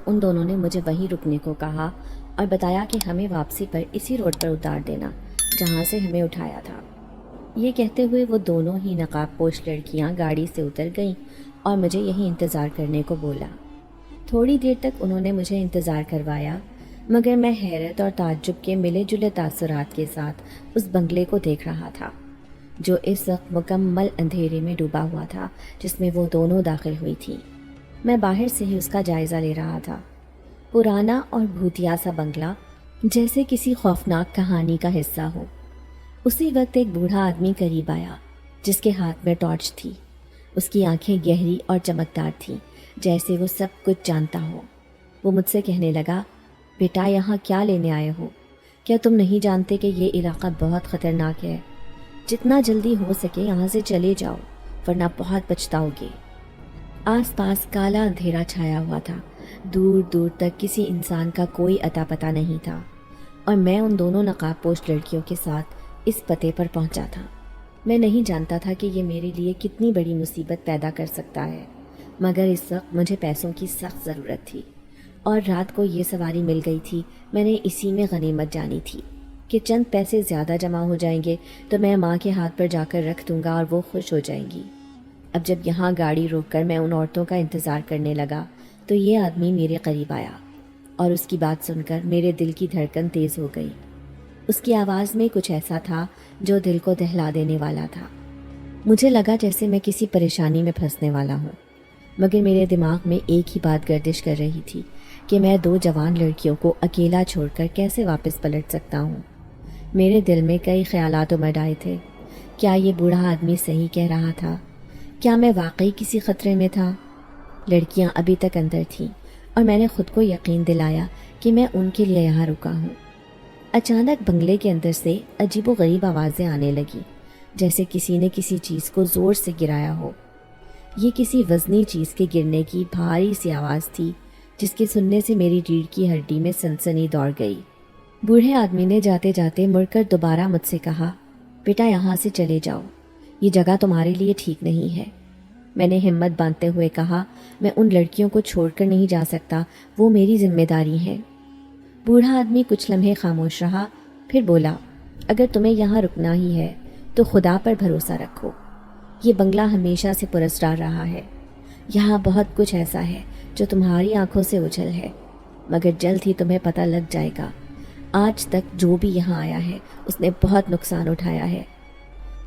ان دونوں نے مجھے وہیں رکنے کو کہا اور بتایا کہ ہمیں واپسی پر اسی روڈ پر اتار دینا جہاں سے ہمیں اٹھایا تھا۔ یہ کہتے ہوئے وہ دونوں ہی نقاب پوش لڑکیاں گاڑی سے اتر گئیں اور مجھے یہیں انتظار کرنے کو بولا۔ تھوڑی دیر تک انہوں نے مجھے انتظار کروایا، مگر میں حیرت اور تعجب کے ملے جلے تاثرات کے ساتھ اس بنگلے کو دیکھ رہا تھا جو اس وقت مکمل اندھیرے میں ڈوبا ہوا تھا، جس میں وہ دونوں داخل ہوئی تھیں۔ میں باہر سے ہی اس کا جائزہ لے رہا تھا۔ پرانا اور بھوتیا سا بنگلہ، جیسے کسی خوفناک کہانی کا حصہ ہو۔ اسی وقت ایک بوڑھا آدمی قریب آیا جس کے ہاتھ میں ٹارچ تھی۔ اس کی آنکھیں گہری اور چمکدار تھیں، جیسے وہ سب کچھ جانتا ہو۔ وہ مجھ سے کہنے لگا، بیٹا یہاں کیا لینے آئے ہو؟ کیا تم نہیں جانتے کہ یہ علاقہ بہت خطرناک ہے؟ جتنا جلدی ہو سکے یہاں سے چلے جاؤ، ورنہ بہت پچھتاؤ گے۔ آس پاس کالا اندھیرا چھایا ہوا تھا، دور دور تک کسی انسان کا کوئی اتا پتہ نہیں تھا، اور میں ان دونوں نقاب پوش لڑکیوں کے ساتھ اس پتے پر پہنچا تھا۔ میں نہیں جانتا تھا کہ یہ میرے لیے کتنی بڑی مصیبت پیدا کر سکتا ہے، مگر اس وقت مجھے پیسوں کی سخت ضرورت تھی، اور رات کو یہ سواری مل گئی تھی۔ میں نے اسی میں غنیمت جانی تھی کہ چند پیسے زیادہ جمع ہو جائیں گے تو میں ماں کے ہاتھ پر جا کر رکھ دوں گا اور وہ خوش ہو جائیں گی۔ اب جب یہاں گاڑی روک کر میں ان عورتوں کا انتظار کرنے لگا تو یہ آدمی میرے قریب آیا، اور اس کی بات سن کر میرے دل کی دھڑکن تیز ہو گئی۔ اس کی آواز میں کچھ ایسا تھا جو دل کو دہلا دینے والا تھا۔ مجھے لگا جیسے میں کسی پریشانی میں پھنسنے والا ہوں، مگر میرے دماغ میں ایک ہی بات گردش کر رہی تھی کہ میں دو جوان لڑکیوں کو اکیلا چھوڑ کر کیسے واپس پلٹ سکتا ہوں۔ میرے دل میں کئی خیالات امڈ آئے تھے۔ کیا یہ بوڑھا آدمی صحیح کہہ رہا تھا؟ کیا میں واقعی کسی خطرے میں تھا؟ لڑکیاں ابھی تک اندر تھیں، اور میں نے خود کو یقین دلایا کہ میں ان کے لیے یہاں رکا ہوں۔ اچانک بنگلے کے اندر سے عجیب و غریب آوازیں آنے لگی، جیسے کسی نے کسی چیز کو زور سے گرایا ہو۔ یہ کسی وزنی چیز کے گرنے کی بھاری سی آواز تھی جس کے سننے سے میری ریڑھ کی ہڈی میں سنسنی دوڑ گئی۔ بوڑھے آدمی نے جاتے جاتے مڑ کر دوبارہ مجھ سے کہا، بیٹا یہاں سے چلے جاؤ، یہ جگہ تمہارے لیے ٹھیک نہیں ہے۔ میں نے ہمت باندھتے ہوئے کہا، میں ان لڑکیوں کو چھوڑ کر نہیں جا سکتا، وہ میری ذمہ داری ہے۔ بوڑھا آدمی کچھ لمحے خاموش رہا، پھر بولا، اگر تمہیں یہاں رکنا ہی ہے تو خدا پر بھروسہ رکھو۔ یہ بنگلہ ہمیشہ سے پراسرار رہا ہے، یہاں بہت کچھ ایسا ہے جو تمہاری آنکھوں سے اوجھل ہے، مگر جلد ہی تمہیں پتہ لگ جائے گا۔ آج تک جو بھی یہاں آیا ہے اس نے بہت نقصان اٹھایا ہے۔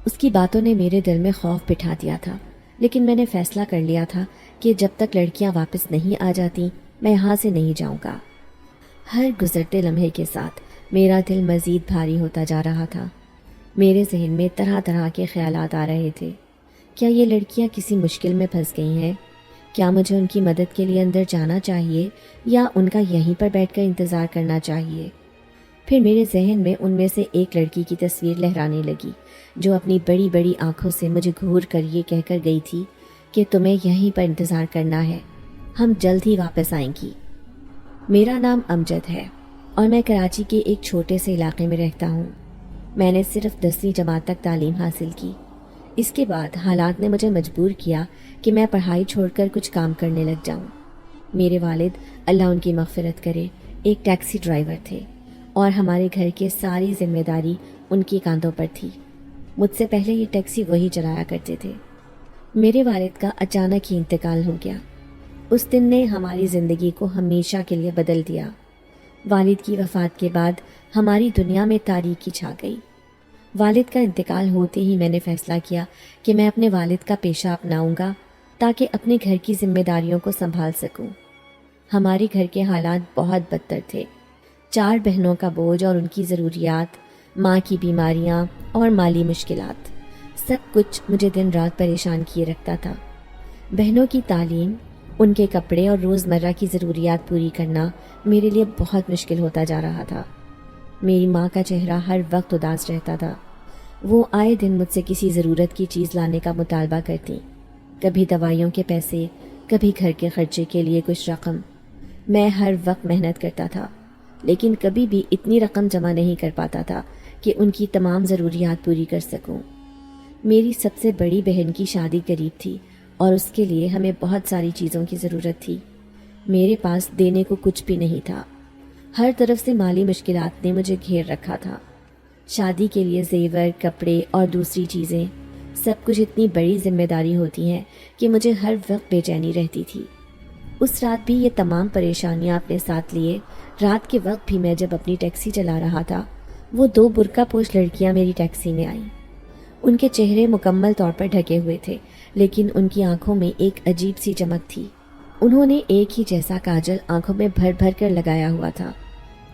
اس کی باتوں نے میرے دل میں خوف بٹھا دیا تھا، لیکن میں نے فیصلہ کر لیا تھا کہ جب تک لڑکیاں واپس نہیں آ جاتی میں یہاں سے نہیں جاؤں گا۔ ہر گزرتے لمحے کے ساتھ میرا دل مزید بھاری ہوتا جا رہا تھا۔ میرے ذہن میں طرح طرح کے خیالات آ رہے تھے۔ کیا یہ لڑکیاں کسی مشکل میں پھنس گئی ہیں؟ کیا مجھے ان کی مدد کے لیے اندر جانا چاہیے یا ان کا یہیں پر بیٹھ کر انتظار کرنا چاہیے؟ پھر میرے ذہن میں ان میں سے ایک لڑکی کی تصویر لہرانے لگی جو اپنی بڑی بڑی آنکھوں سے مجھے گھور کر یہ کہہ کر گئی تھی کہ تمہیں یہیں پر انتظار کرنا ہے، ہم جلد ہی واپس آئیں گی۔ میرا نام امجد ہے اور میں کراچی کے ایک چھوٹے سے علاقے میں رہتا ہوں۔ میں نے صرف 10ویں جماعت تک تعلیم حاصل کی۔ اس کے بعد حالات نے مجھے مجبور کیا کہ میں پڑھائی چھوڑ کر کچھ کام کرنے لگ جاؤں۔ میرے والد، اللہ ان کی مغفرت کرے، ایک ٹیکسی ڈرائیور تھے، اور ہمارے گھر کی ساری ذمہ داری ان کی کاندھوں پر تھی۔ مجھ سے پہلے یہ ٹیکسی وہی چلایا کرتے تھے۔ میرے والد کا اچانک ہی انتقال ہو گیا۔ اس دن نے ہماری زندگی کو ہمیشہ کے لیے بدل دیا۔ والد کی وفات کے بعد ہماری دنیا میں تاریکی چھا گئی۔ والد کا انتقال ہوتے ہی میں نے فیصلہ کیا کہ میں اپنے والد کا پیشہ اپناؤں گا تاکہ اپنے گھر کی ذمہ داریوں کو سنبھال سکوں۔ ہمارے گھر کے حالات بہت بدتر تھے۔ 4 بہنوں کا بوجھ اور ان کی ضروریات، ماں کی بیماریاں اور مالی مشکلات، سب کچھ مجھے دن رات پریشان کیے رکھتا تھا۔ بہنوں کی تعلیم، ان کے کپڑے اور روزمرہ کی ضروریات پوری کرنا میرے لیے بہت مشکل ہوتا جا رہا تھا۔ میری ماں کا چہرہ ہر وقت اداس رہتا تھا۔ وہ آئے دن مجھ سے کسی ضرورت کی چیز لانے کا مطالبہ کرتی، کبھی دوائیوں کے پیسے، کبھی گھر کے خرچے کے لیے کچھ رقم۔ میں ہر وقت محنت کرتا تھا، لیکن کبھی بھی اتنی رقم جمع نہیں کر پاتا تھا کہ ان کی تمام ضروریات پوری کر سکوں۔ میری سب سے بڑی بہن کی شادی قریب تھی اور اس کے لیے ہمیں بہت ساری چیزوں کی ضرورت تھی۔ میرے پاس دینے کو کچھ بھی نہیں تھا. ہر طرف سے مالی مشکلات نے مجھے گھیر رکھا تھا. شادی کے لیے زیور، کپڑے اور دوسری چیزیں، سب کچھ اتنی بڑی ذمہ داری ہوتی ہے کہ مجھے ہر وقت بے چینی رہتی تھی. اس رات بھی یہ تمام پریشانیاں اپنے ساتھ لیے رات کے وقت بھی میں جب اپنی ٹیکسی چلا رہا تھا، وہ 2 برقع پوش لڑکیاں میری ٹیکسی میں آئیں. ان کے چہرے مکمل طور پر ڈھکے ہوئے تھے، لیکن ان کی آنکھوں میں ایک عجیب سی چمک تھی. انہوں نے ایک ہی جیسا کاجل آنکھوں میں بھر بھر کر لگایا ہوا تھا.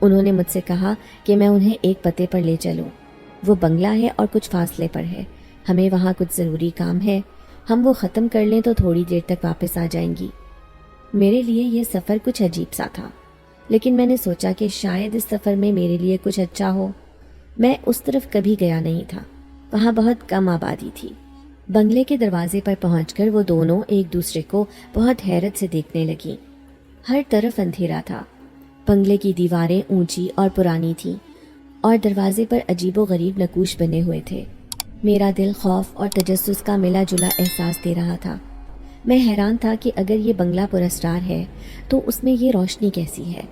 انہوں نے مجھ سے کہا کہ میں انہیں ایک پتے پر لے چلوں. وہ بنگلہ ہے اور کچھ فاصلے پر ہے. ہمیں وہاں کچھ ضروری کام ہے. ہم وہ ختم کر لیں تو تھوڑی دیر تک واپس آ جائیں گی. میرے لیے یہ سفر کچھ عجیب سا تھا، لیکن میں نے سوچا کہ شاید اس سفر میں میرے لیے کچھ اچھا ہو. میں اس طرف کبھی گیا نہیں تھا. وہاں بہت کم آبادی تھی. بنگلے کے دروازے پر پہنچ کر وہ دونوں ایک دوسرے کو بہت حیرت سے دیکھنے لگیں. ہر طرف اندھیرا تھا. بنگلے کی دیواریں اونچی اور پرانی تھیں اور دروازے پر عجیب و غریب نقوش بنے ہوئے تھے. میرا دل خوف اور تجسس کا ملا جلا احساس دے رہا تھا. میں حیران تھا کہ اگر یہ بنگلہ پراسرار ہے تو اس میں یہ روشنی کیسی ہے.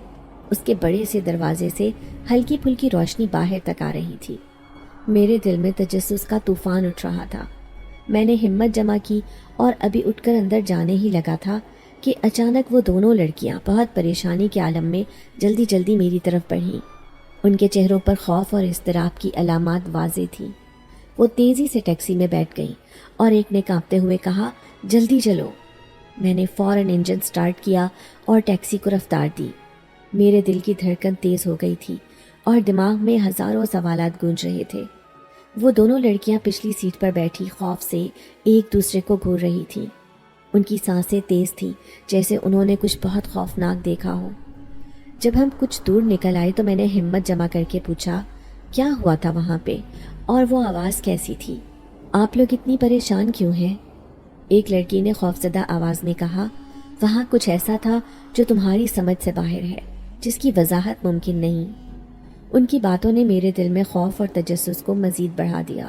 اس کے بڑے سے دروازے سے ہلکی پھلکی روشنی باہر تک آ رہی تھی. میرے دل میں تجسس کا طوفان اٹھ رہا تھا. میں نے ہمت جمع کی اور ابھی اٹھ کر اندر جانے ہی لگا تھا کہ اچانک وہ دونوں لڑکیاں بہت پریشانی کے عالم میں جلدی جلدی میری طرف بڑھیں. ان کے چہروں پر خوف اور اضطراب کی علامات واضح تھیں. وہ تیزی سے ٹیکسی میں بیٹھ گئیں اور ایک نے کانپتے ہوئے کہا، جلدی چلو. میں نے فوراً انجن سٹارٹ کیا اور ٹیکسی کو رفتار دی. میرے دل کی دھڑکن تیز ہو گئی تھی اور دماغ میں ہزاروں سوالات گونج رہے تھے. وہ دونوں لڑکیاں پچھلی سیٹ پر بیٹھی خوف سے ایک دوسرے کو گھور رہی تھیں. ان کی سانسیں تیز تھیں، جیسے انہوں نے کچھ بہت خوفناک دیکھا ہو. جب ہم کچھ دور نکل آئے تو میں نے ہمت جمع کر کے پوچھا، کیا ہوا تھا وہاں پہ اور وہ آواز کیسی تھی؟ آپ لوگ اتنی پریشان کیوں ہیں؟ ایک لڑکی نے خوفزدہ آواز میں کہا، وہاں کچھ ایسا تھا جو تمہاری سمجھ سے باہر ہے، جس کی وضاحت ممکن نہیں. ان کی باتوں نے میرے دل میں خوف اور تجسس کو مزید بڑھا دیا.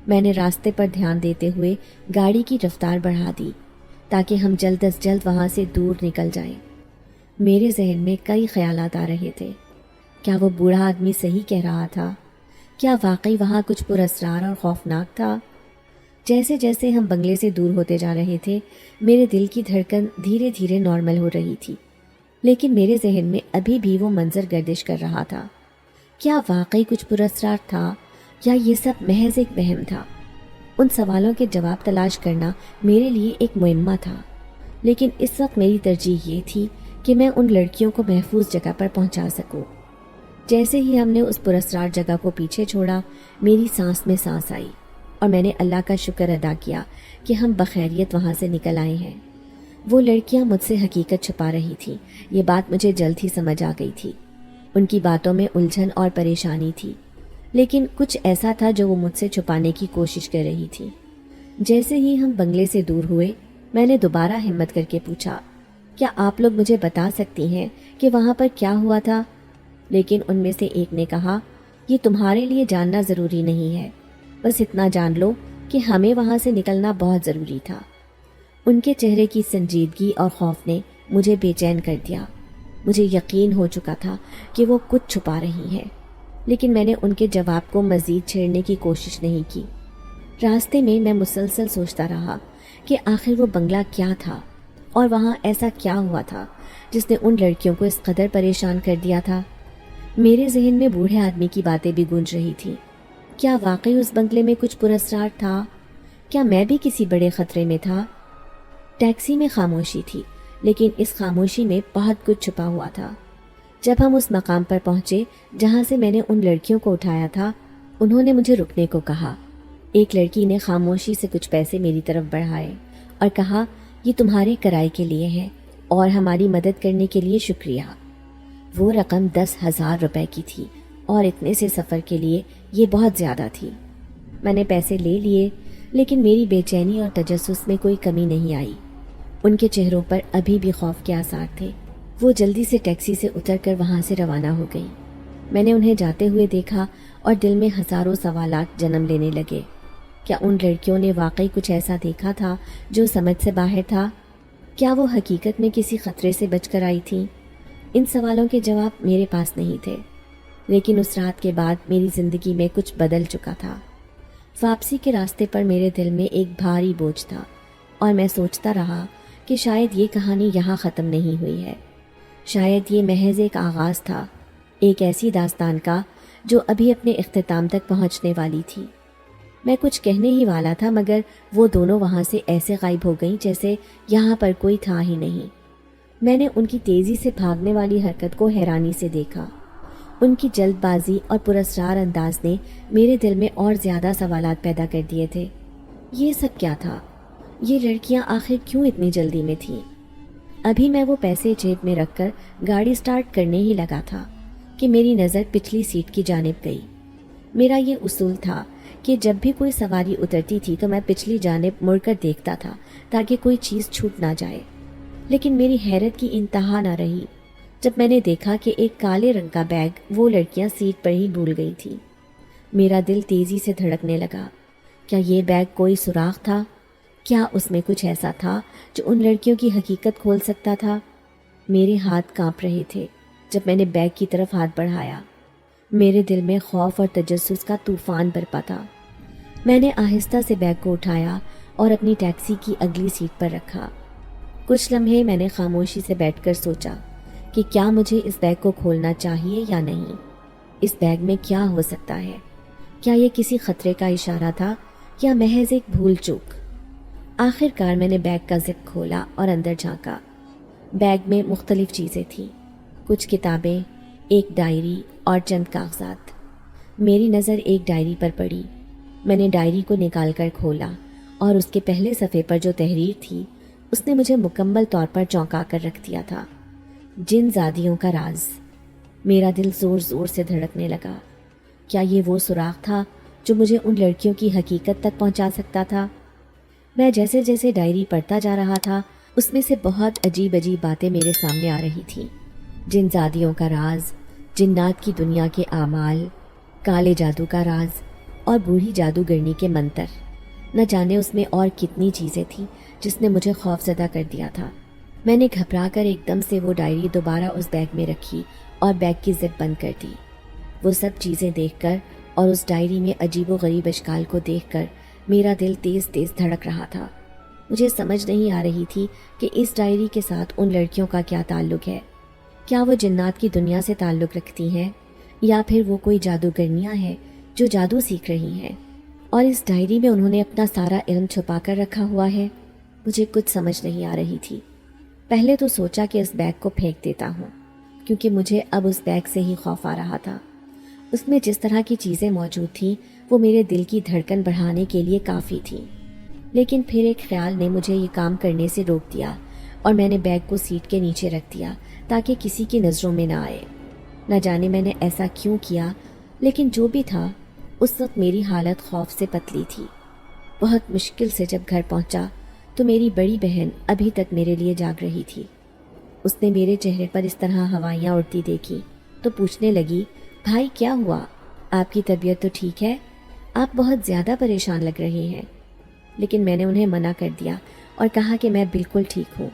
میں نے راستے پر دھیان دیتے ہوئے گاڑی کی رفتار بڑھا دی تاکہ ہم جلد از جلد وہاں سے دور نکل جائیں. میرے ذہن میں کئی خیالات آ رہے تھے. کیا وہ بوڑھا آدمی صحیح کہہ رہا تھا؟ کیا واقعی وہاں کچھ پراسرار اور خوفناک تھا؟ جیسے جیسے ہم بنگلے سے دور ہوتے جا رہے تھے، میرے دل کی دھڑکن دھیرے دھیرے نارمل ہو رہی تھی، لیکن میرے ذہن میں ابھی بھی وہ منظر گردش کر رہا تھا. کیا واقعی کچھ پراسرار تھا یا یہ سب محض ایک وہم تھا؟ ان سوالوں کے جواب تلاش کرنا میرے لیے ایک معمہ تھا، لیکن اس وقت میری ترجیح یہ تھی کہ میں ان لڑکیوں کو محفوظ جگہ پر پہنچا سکوں. جیسے ہی ہم نے اس پراسرار جگہ کو پیچھے چھوڑا، میری سانس میں سانس آئی اور میں نے اللہ کا شکر ادا کیا کہ ہم بخیریت وہاں سے نکل آئے ہیں. وہ لڑکیاں مجھ سے حقیقت چھپا رہی تھیں، یہ بات مجھے جلد ہی سمجھ آ گئی تھی. ان کی باتوں میں الجھن اور پریشانی تھی، لیکن کچھ ایسا تھا جو وہ مجھ سے چھپانے کی کوشش کر رہی تھی. جیسے ہی ہم بنگلے سے دور ہوئے، میں نے دوبارہ ہمت کر کے پوچھا، کیا آپ لوگ مجھے بتا سکتی ہیں کہ وہاں پر کیا ہوا تھا؟ لیکن ان میں سے ایک نے کہا، یہ تمہارے لیے جاننا ضروری نہیں ہے، بس اتنا جان لو کہ ہمیں وہاں سے نکلنا بہت ضروری تھا. ان کے چہرے کی سنجیدگی اور خوف نے مجھے بے چین کر دیا. مجھے یقین ہو چکا تھا کہ وہ کچھ چھپا رہی ہیں، لیکن میں نے ان کے جواب کو مزید چھیڑنے کی کوشش نہیں کی. راستے میں میں مسلسل سوچتا رہا کہ آخر وہ بنگلہ کیا تھا اور وہاں ایسا کیا ہوا تھا جس نے ان لڑکیوں کو اس قدر پریشان کر دیا تھا. میرے ذہن میں بوڑھے آدمی کی باتیں بھی گونج رہی تھیں. کیا واقعی اس بنگلے میں کچھ پراسرار تھا؟ کیا میں بھی کسی بڑے خطرے میں تھا؟ ٹیکسی میں خاموشی تھی، لیکن اس خاموشی میں بہت کچھ چھپا ہوا تھا. جب ہم اس مقام پر پہنچے جہاں سے میں نے ان لڑکیوں کو اٹھایا تھا، انہوں نے مجھے رکنے کو کہا. ایک لڑکی نے خاموشی سے کچھ پیسے میری طرف بڑھائے اور کہا، یہ تمہارے کرائے کے لیے ہے اور ہماری مدد کرنے کے لیے شکریہ. وہ رقم 10,000 روپے کی تھی اور اتنے سے سفر کے لیے یہ بہت زیادہ تھی. میں نے پیسے لے لیے، لیکن میری بے چینی اور تجسس میں کوئی کمی نہیں آئی. ان کے چہروں پر ابھی بھی خوف کے آثار تھے. وہ جلدی سے ٹیکسی سے اتر کر وہاں سے روانہ ہو گئی. میں نے انہیں جاتے ہوئے دیکھا اور دل میں ہزاروں سوالات جنم لینے لگے. کیا ان لڑکیوں نے واقعی کچھ ایسا دیکھا تھا جو سمجھ سے باہر تھا؟ کیا وہ حقیقت میں کسی خطرے سے بچ کر آئی تھیں؟ ان سوالوں کے جواب میرے پاس نہیں تھے، لیکن اس رات کے بعد میری زندگی میں کچھ بدل چکا تھا۔ واپسی کے راستے پر میرے دل میں ایک بھاری بوجھ تھا، اور میں سوچتا رہا کہ شاید یہ کہانی یہاں ختم نہیں ہوئی ہے، شاید یہ محض ایک آغاز تھا، ایک ایسی داستان کا جو ابھی اپنے اختتام تک پہنچنے والی تھی۔ میں کچھ کہنے ہی والا تھا، مگر وہ دونوں وہاں سے ایسے غائب ہو گئیں جیسے یہاں پر کوئی تھا ہی نہیں۔ میں نے ان کی تیزی سے بھاگنے والی حرکت کو حیرانی سے دیکھا۔ ان کی جلد بازی اور پراسرار انداز نے میرے دل میں اور زیادہ سوالات پیدا کر دیے تھے۔ یہ سب کیا تھا؟ یہ لڑکیاں آخر کیوں اتنی جلدی میں تھیں؟ ابھی میں وہ پیسے جیب میں رکھ کر گاڑی سٹارٹ کرنے ہی لگا تھا کہ میری نظر پچھلی سیٹ کی جانب گئی۔ میرا یہ اصول تھا کہ جب بھی کوئی سواری اترتی تھی تو میں پچھلی جانب مڑ کر دیکھتا تھا تاکہ کوئی چیز چھوٹ نہ جائے، لیکن میری حیرت کی انتہا نہ رہی جب میں نے دیکھا کہ ایک کالے رنگ کا بیگ وہ لڑکیاں سیٹ پر ہی بھول گئی تھی۔ میرا دل تیزی سے دھڑکنے لگا۔ کیا یہ بیگ کوئی سراغ تھا؟ کیا اس میں کچھ ایسا تھا جو ان لڑکیوں کی حقیقت کھول سکتا تھا؟ میرے ہاتھ کانپ رہے تھے جب میں نے بیگ کی طرف ہاتھ بڑھایا۔ میرے دل میں خوف اور تجسس کا طوفان برپا تھا۔ میں نے آہستہ سے بیگ کو اٹھایا اور اپنی ٹیکسی کی اگلی سیٹ پر رکھا۔ کچھ لمحے میں نے خاموشی سے بیٹھ کر سوچا کہ کیا مجھے اس بیگ کو کھولنا چاہیے یا نہیں۔ اس بیگ میں کیا ہو سکتا ہے؟ کیا یہ کسی خطرے کا اشارہ تھا یا محض ایک بھول چوک؟ آخر کار میں نے بیگ کا زپ کھولا اور اندر جھانکا۔ بیگ میں مختلف چیزیں تھیں، کچھ کتابیں، ایک ڈائری اور چند کاغذات۔ میری نظر ایک ڈائری پر پڑی۔ میں نے ڈائری کو نکال کر کھولا اور اس کے پہلے صفحے پر جو تحریر تھی اس نے مجھے مکمل طور پر چونکا کر رکھ دیا تھا۔ جن زادیوں کا راز۔ میرا دل زور زور سے دھڑکنے لگا۔ کیا یہ وہ سراغ تھا جو مجھے ان لڑکیوں کی حقیقت تک پہنچا سکتا تھا؟ میں جیسے جیسے ڈائری پڑھتا جا رہا تھا اس میں سے بہت عجیب عجیب باتیں میرے سامنے آ رہی تھیں۔ جن زادیوں کا راز، جنات کی دنیا کے اعمال، کالے جادو کا راز اور بوڑھی جادوگرنی کے منتر۔ نہ جانے اس میں اور کتنی چیزیں تھیں جس نے مجھے خوف زدہ کر دیا تھا۔ میں نے گھبرا کر ایک دم سے وہ ڈائری دوبارہ اس بیگ میں رکھی اور بیگ کی زپ بند کر دی۔ وہ سب چیزیں دیکھ کر اور اس ڈائری میں عجیب و غریب اشکال کو دیکھ کر میرا دل تیز تیز دھڑک رہا تھا۔ مجھے سمجھ نہیں آ رہی تھی کہ اس ڈائری کے ساتھ ان لڑکیوں کا کیا تعلق ہے۔ کیا وہ جنات کی دنیا سے تعلق رکھتی ہیں یا پھر وہ کوئی جادوگرنیاں ہیں جو جادو سیکھ رہی ہیں اور اس ڈائری میں انہوں نے اپنا سارا علم چھپا کر رکھا ہوا ہے؟ مجھے کچھ سمجھ نہیں آ رہی تھی۔ پہلے تو سوچا کہ اس بیگ کو پھینک دیتا ہوں، کیونکہ مجھے اب اس بیگ سے ہی خوف آ رہا تھا۔ اس میں جس طرح کی چیزیں موجود تھیں وہ میرے دل کی دھڑکن بڑھانے کے لیے کافی تھیں، لیکن پھر ایک خیال نے مجھے یہ کام کرنے سے روک دیا اور میں نے بیگ کو سیٹ کے نیچے رکھ دیا تاکہ کسی کی نظروں میں نہ آئے۔ نہ جانے میں نے ایسا کیوں کیا، لیکن جو بھی تھا اس وقت میری حالت خوف سے پتلی تھی۔ بہت مشکل سے جب گھر پہنچا تو میری بڑی بہن ابھی تک میرے لیے جاگ رہی تھی۔ اس نے میرے چہرے پر اس طرح ہوائیاں اڑتی دیکھی تو پوچھنے لگی، بھائی کیا ہوا؟ آپ کی طبیعت تو ٹھیک ہے؟ آپ بہت زیادہ پریشان لگ رہے ہیں۔ لیکن میں نے انہیں منع کر دیا اور کہا کہ میں بالکل ٹھیک ہوں،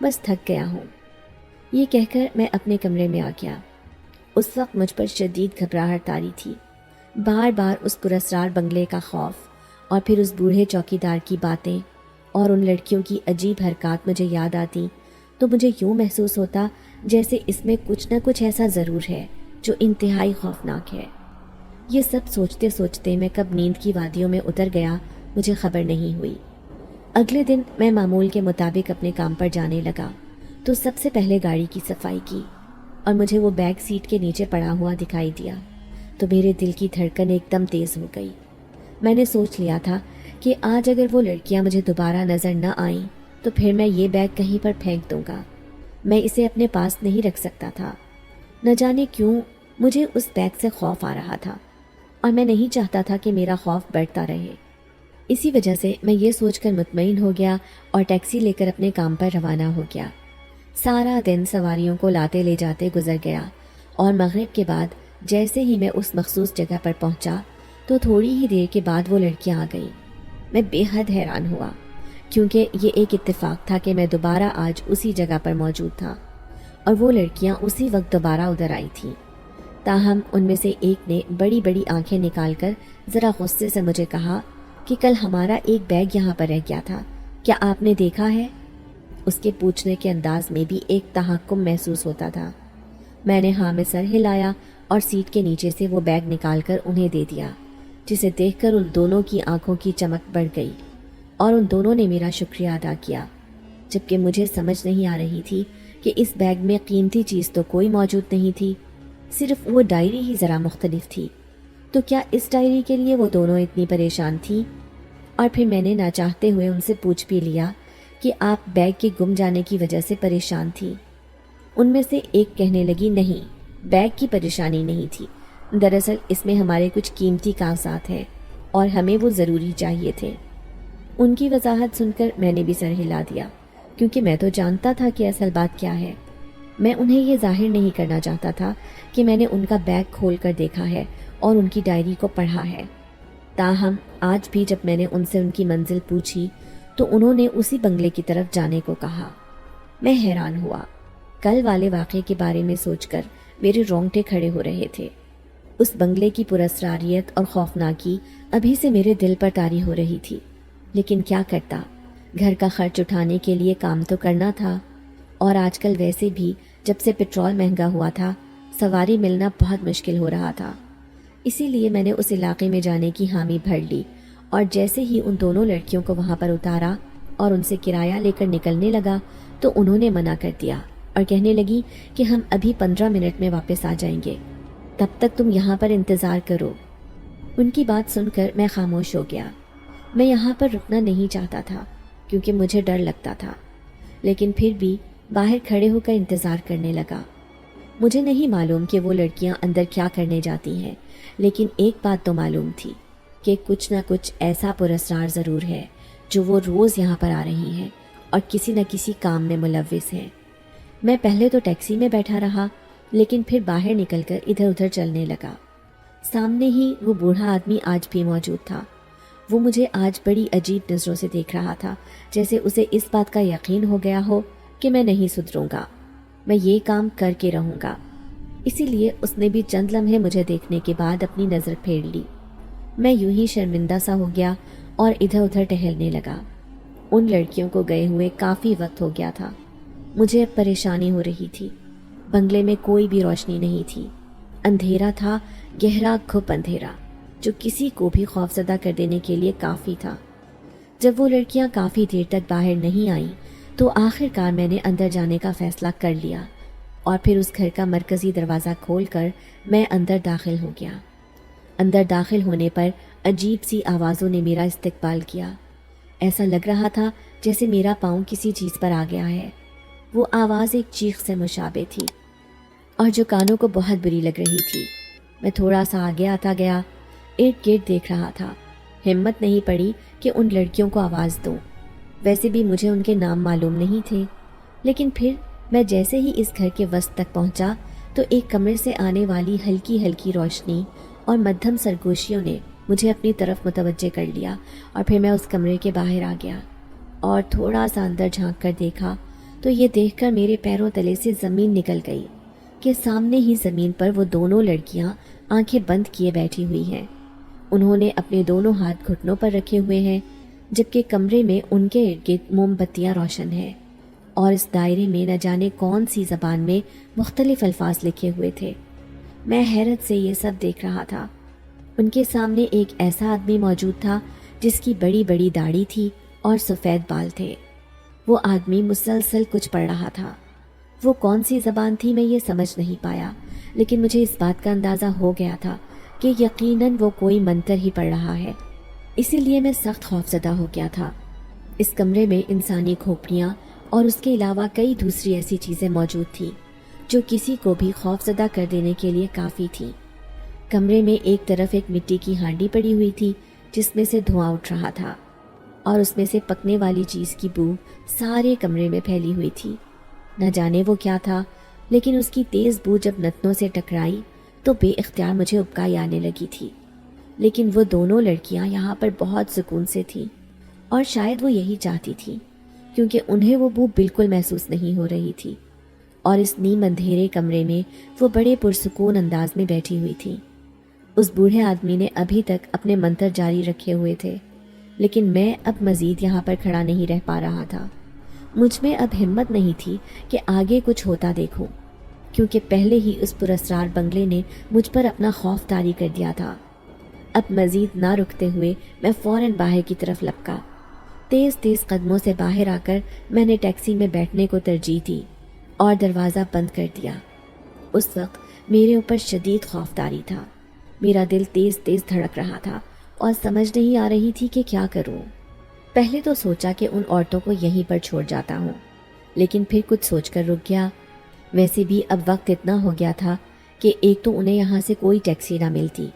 بس تھک گیا ہوں۔ یہ کہہ کر میں اپنے کمرے میں آ گیا۔ اس وقت مجھ پر شدید گھبراہٹ طاری تھی۔ بار بار اس پراسرار بنگلے کا خوف اور پھر اس بوڑھے چوکیدار کی باتیں اور ان لڑکیوں کی عجیب حرکات مجھے یاد آتی تو مجھے یوں محسوس ہوتا جیسے اس میں کچھ نہ کچھ ایسا ضرور ہے جو انتہائی خوفناک ہے۔ یہ سب سوچتے سوچتے میں کب نیند کی وادیوں میں اتر گیا مجھے خبر نہیں ہوئی۔ اگلے دن میں معمول کے مطابق اپنے کام پر جانے لگا تو سب سے پہلے گاڑی کی صفائی کی اور مجھے وہ بیگ سیٹ کے نیچے پڑا ہوا دکھائی دیا تو میرے دل کی دھڑکن ایک دم تیز ہو گئی۔ میں نے سوچ لیا تھا کہ آج اگر وہ لڑکیاں مجھے دوبارہ نظر نہ آئیں تو پھر میں یہ بیگ کہیں پر پھینک دوں گا۔ میں اسے اپنے پاس نہیں رکھ سکتا تھا۔ نہ جانے کیوں مجھے اس بیگ سے خوف آ رہا تھا اور میں نہیں چاہتا تھا کہ میرا خوف بڑھتا رہے۔ اسی وجہ سے میں یہ سوچ کر مطمئن ہو گیا اور ٹیکسی لے کر اپنے کام پر روانہ ہو گیا۔ سارا دن سواریوں کو لاتے لے جاتے گزر گیا اور مغرب کے بعد جیسے ہی میں اس مخصوص جگہ پر پہنچا تو تھوڑی ہی دیر کے بعد وہ لڑکیاں آ گئیں۔ میں بے حد حیران ہوا۔ کیونکہ یہ ایک اتفاق تھا کہ میں دوبارہ آج اسی جگہ پر موجود تھا اور وہ لڑکیاں اسی وقت دوبارہ ادھر آئی تھیں۔ تاہم ان میں سے ایک نے بڑی بڑی آنکھیں نکال کر ذرا غصے سے مجھے کہا کہ کل ہمارا ایک بیگ یہاں پر رہ گیا تھا، کیا آپ نے دیکھا ہے؟ اس کے پوچھنے کے انداز میں بھی ایک تحکم محسوس ہوتا تھا۔ میں نے ہاں میں سر ہلایا اور سیٹ کے نیچے سے وہ بیگ نکال کر انہیں دے دیا، جسے دیکھ کر ان دونوں کی آنکھوں کی چمک بڑھ گئی اور ان دونوں نے میرا شکریہ ادا کیا، جبکہ مجھے سمجھ نہیں آ رہی تھی کہ اس بیگ میں قیمتی چیز تو کوئی موجود نہیں تھی، صرف وہ ڈائری ہی ذرا مختلف تھی۔ تو کیا اس ڈائری کے لیے وہ دونوں اتنی پریشان تھیں؟ اور پھر میں نے نہ چاہتے ہوئے ان سے پوچھ بھی لیا کہ آپ بیگ کے گم جانے کی وجہ سے پریشان تھی۔ ان میں سے ایک کہنے لگی نہیں، بیگ کی پریشانی نہیں تھی، دراصل اس میں ہمارے کچھ قیمتی کاغذات ہیں اور ہمیں وہ ضروری چاہیے تھے۔ ان کی وضاحت سن کر میں نے بھی سر ہلا دیا، کیونکہ میں تو جانتا تھا کہ اصل بات کیا ہے۔ میں انہیں یہ ظاہر نہیں کرنا چاہتا تھا کہ میں نے ان کا بیگ کھول کر دیکھا ہے اور ان کی ڈائری کو پڑھا ہے۔ تاہم آج بھی جب میں نے ان سے ان کی منزل پوچھی تو انہوں نے اسی بنگلے کی طرف جانے کو کہا۔ میں حیران ہوا۔ کل والے واقعے کے بارے میں سوچ کر میرے رونگٹے کھڑے ہو رہے تھے۔ اس بنگلے کی پراسراریت اور خوفناکی ابھی سے میرے دل پر طاری ہو رہی تھی، لیکن کیا کرتا، گھر کا خرچ اٹھانے کے لیے کام تو کرنا تھا، اور آج کل ویسے بھی جب سے پٹرول مہنگا ہوا تھا سواری ملنا بہت مشکل ہو رہا تھا۔ اسی لیے میں نے اس علاقے میں جانے کی حامی بھر لی، اور جیسے ہی ان دونوں لڑکیوں کو وہاں پر اتارا اور ان سے کرایہ لے کر نکلنے لگا تو انہوں نے منع کر دیا اور کہنے لگی کہ ہم ابھی 15 منٹ میں واپس آ جائیں گے، تب تک تم یہاں پر انتظار کرو۔ ان کی بات سن کر میں خاموش ہو گیا۔ میں یہاں پر رکنا نہیں چاہتا تھا کیونکہ مجھے ڈر لگتا تھا، لیکن پھر بھی باہر کھڑے ہو کر انتظار کرنے لگا۔ مجھے نہیں معلوم کہ وہ لڑکیاں اندر کیا کرنے جاتی ہیں، لیکن ایک بات تو معلوم تھی کہ کچھ نہ کچھ ایسا پراسرار ضرور ہے جو وہ روز یہاں پر آ رہی ہیں اور کسی نہ کسی کام میں ملوث ہیں۔ میں پہلے تو ٹیکسی میں بیٹھا رہا، لیکن پھر باہر نکل کر ادھر ادھر چلنے لگا۔ سامنے ہی وہ بوڑھا آدمی آج بھی موجود تھا۔ وہ مجھے آج بڑی عجیب نظروں سے دیکھ رہا تھا، جیسے اسے اس بات کا یقین ہو گیا ہو کہ میں نہیں سدھروں گا، میں یہ کام کر کے رہوں گا۔ اسی لیے اس نے بھی چند لمحے مجھے دیکھنے کے بعد اپنی نظر پھیر لی۔ میں یوں ہی شرمندہ سا ہو گیا اور ادھر ادھر ٹہلنے لگا۔ ان لڑکیوں کو گئے ہوئے کافی وقت ہو گیا تھا۔ مجھے اب پریشانی ہو رہی تھی۔ بنگلے میں کوئی بھی روشنی نہیں تھی، اندھیرا تھا، گہرا گھپ اندھیرا، جو کسی کو بھی خوفزدہ کر دینے کے لیے کافی تھا۔ جب وہ لڑکیاں کافی دیر تک باہر نہیں آئیں تو آخر کار میں نے اندر جانے کا فیصلہ کر لیا، اور پھر اس گھر کا مرکزی دروازہ کھول کر میں اندر داخل ہو گیا۔ اندر داخل ہونے پر عجیب سی آوازوں نے میرا استقبال کیا۔ ایسا لگ رہا تھا جیسے میرا پاؤں کسی چیز پر آ گیا ہے۔ وہ آواز ایک چیخ سے مشابہ تھی اور جو کانوں کو بہت بری لگ رہی تھی۔ میں تھوڑا سا آگے آتا گیا، ارد گرد دیکھ رہا تھا۔ ہمت نہیں پڑی کہ ان لڑکیوں کو آواز دوں، ویسے بھی مجھے ان کے نام معلوم نہیں تھے۔ لیکن پھر میں جیسے ہی اس گھر کے وسط تک پہنچا تو ایک کمرے سے آنے والی ہلکی ہلکی روشنی اور مدھم سرگوشیوں نے مجھے اپنی طرف متوجہ کر لیا، اور پھر میں اس کمرے کے باہر آ گیا اور تھوڑا سا اندر جھانک کر دیکھا تو یہ دیکھ کر میرے پیروں تلے سے زمین نکل گئی کہ سامنے ہی زمین پر وہ دونوں لڑکیاں آنکھیں بند کیے بیٹھی ہوئی ہیں۔ انہوں نے اپنے دونوں ہاتھ گھٹنوں پر رکھے ہوئے ہیں، جبکہ کمرے میں ان کے ارد گرد موم بتیاں روشن ہیں، اور اس دائرے میں نہ جانے کون سی زبان میں مختلف الفاظ لکھے ہوئے تھے۔ میں حیرت سے یہ سب دیکھ رہا تھا۔ ان کے سامنے ایک ایسا آدمی موجود تھا جس کی بڑی بڑی داڑھی تھی اور سفید بال تھے۔ وہ آدمی مسلسل کچھ پڑھ رہا تھا۔ وہ کون سی زبان تھی میں یہ سمجھ نہیں پایا، لیکن مجھے اس بات کا اندازہ ہو گیا تھا کہ یقیناً وہ کوئی منتر ہی پڑھ رہا ہے، اسی لیے میں سخت خوفزدہ ہو گیا تھا۔ اس کمرے میں انسانی کھوپڑیاں اور اس کے علاوہ کئی دوسری ایسی چیزیں موجود تھیں جو کسی کو بھی خوفزدہ کر دینے کے لیے کافی تھیں۔ کمرے میں ایک طرف ایک مٹی کی ہانڈی پڑی ہوئی تھی جس میں سے دھواں اٹھ رہا تھا، اور اس میں سے پکنے والی چیز کی بو سارے کمرے میں پھیلی ہوئی تھی۔ نہ جانے وہ کیا تھا، لیکن اس کی تیز بو جب نتنوں سے ٹکرائی تو بے اختیار مجھے ابکائی آنے لگی تھی۔ لیکن وہ دونوں لڑکیاں یہاں پر بہت سکون سے تھیں۔ اور شاید وہ یہی چاہتی تھی، کیونکہ انہیں وہ بو بالکل محسوس نہیں ہو رہی تھی، اور اس نیم اندھیرے کمرے میں وہ بڑے پرسکون انداز میں بیٹھی ہوئی تھی۔ اس بوڑھے آدمی نے ابھی تک اپنے منتر جاری رکھے ہوئے تھے، لیکن میں اب مزید یہاں پر کھڑا نہیں رہ پا رہا تھا۔ مجھ میں اب ہمت نہیں تھی کہ آگے کچھ ہوتا دیکھوں، کیونکہ پہلے ہی اس پراسرار بنگلے نے مجھ پر اپنا خوف طاری کر دیا تھا۔ اب مزید نہ رکتے ہوئے میں فوراً باہر کی طرف لپکا۔ تیز تیز قدموں سے باہر آ کر میں نے ٹیکسی میں بیٹھنے کو ترجیح دی اور دروازہ بند کر دیا۔ اس وقت میرے اوپر شدید خوف طاری تھا۔ میرا دل تیز تیز دھڑک رہا تھا اور سمجھ نہیں آ رہی تھی کہ کیا کروں۔ پہلے تو سوچا کہ ان عورتوں کو یہیں پر چھوڑ جاتا ہوں، لیکن پھر کچھ سوچ کر رک گیا۔ ویسے بھی اب وقت اتنا ہو گیا تھا کہ ایک تو انہیں یہاں سے کوئی ٹیکسی نہ ملتی،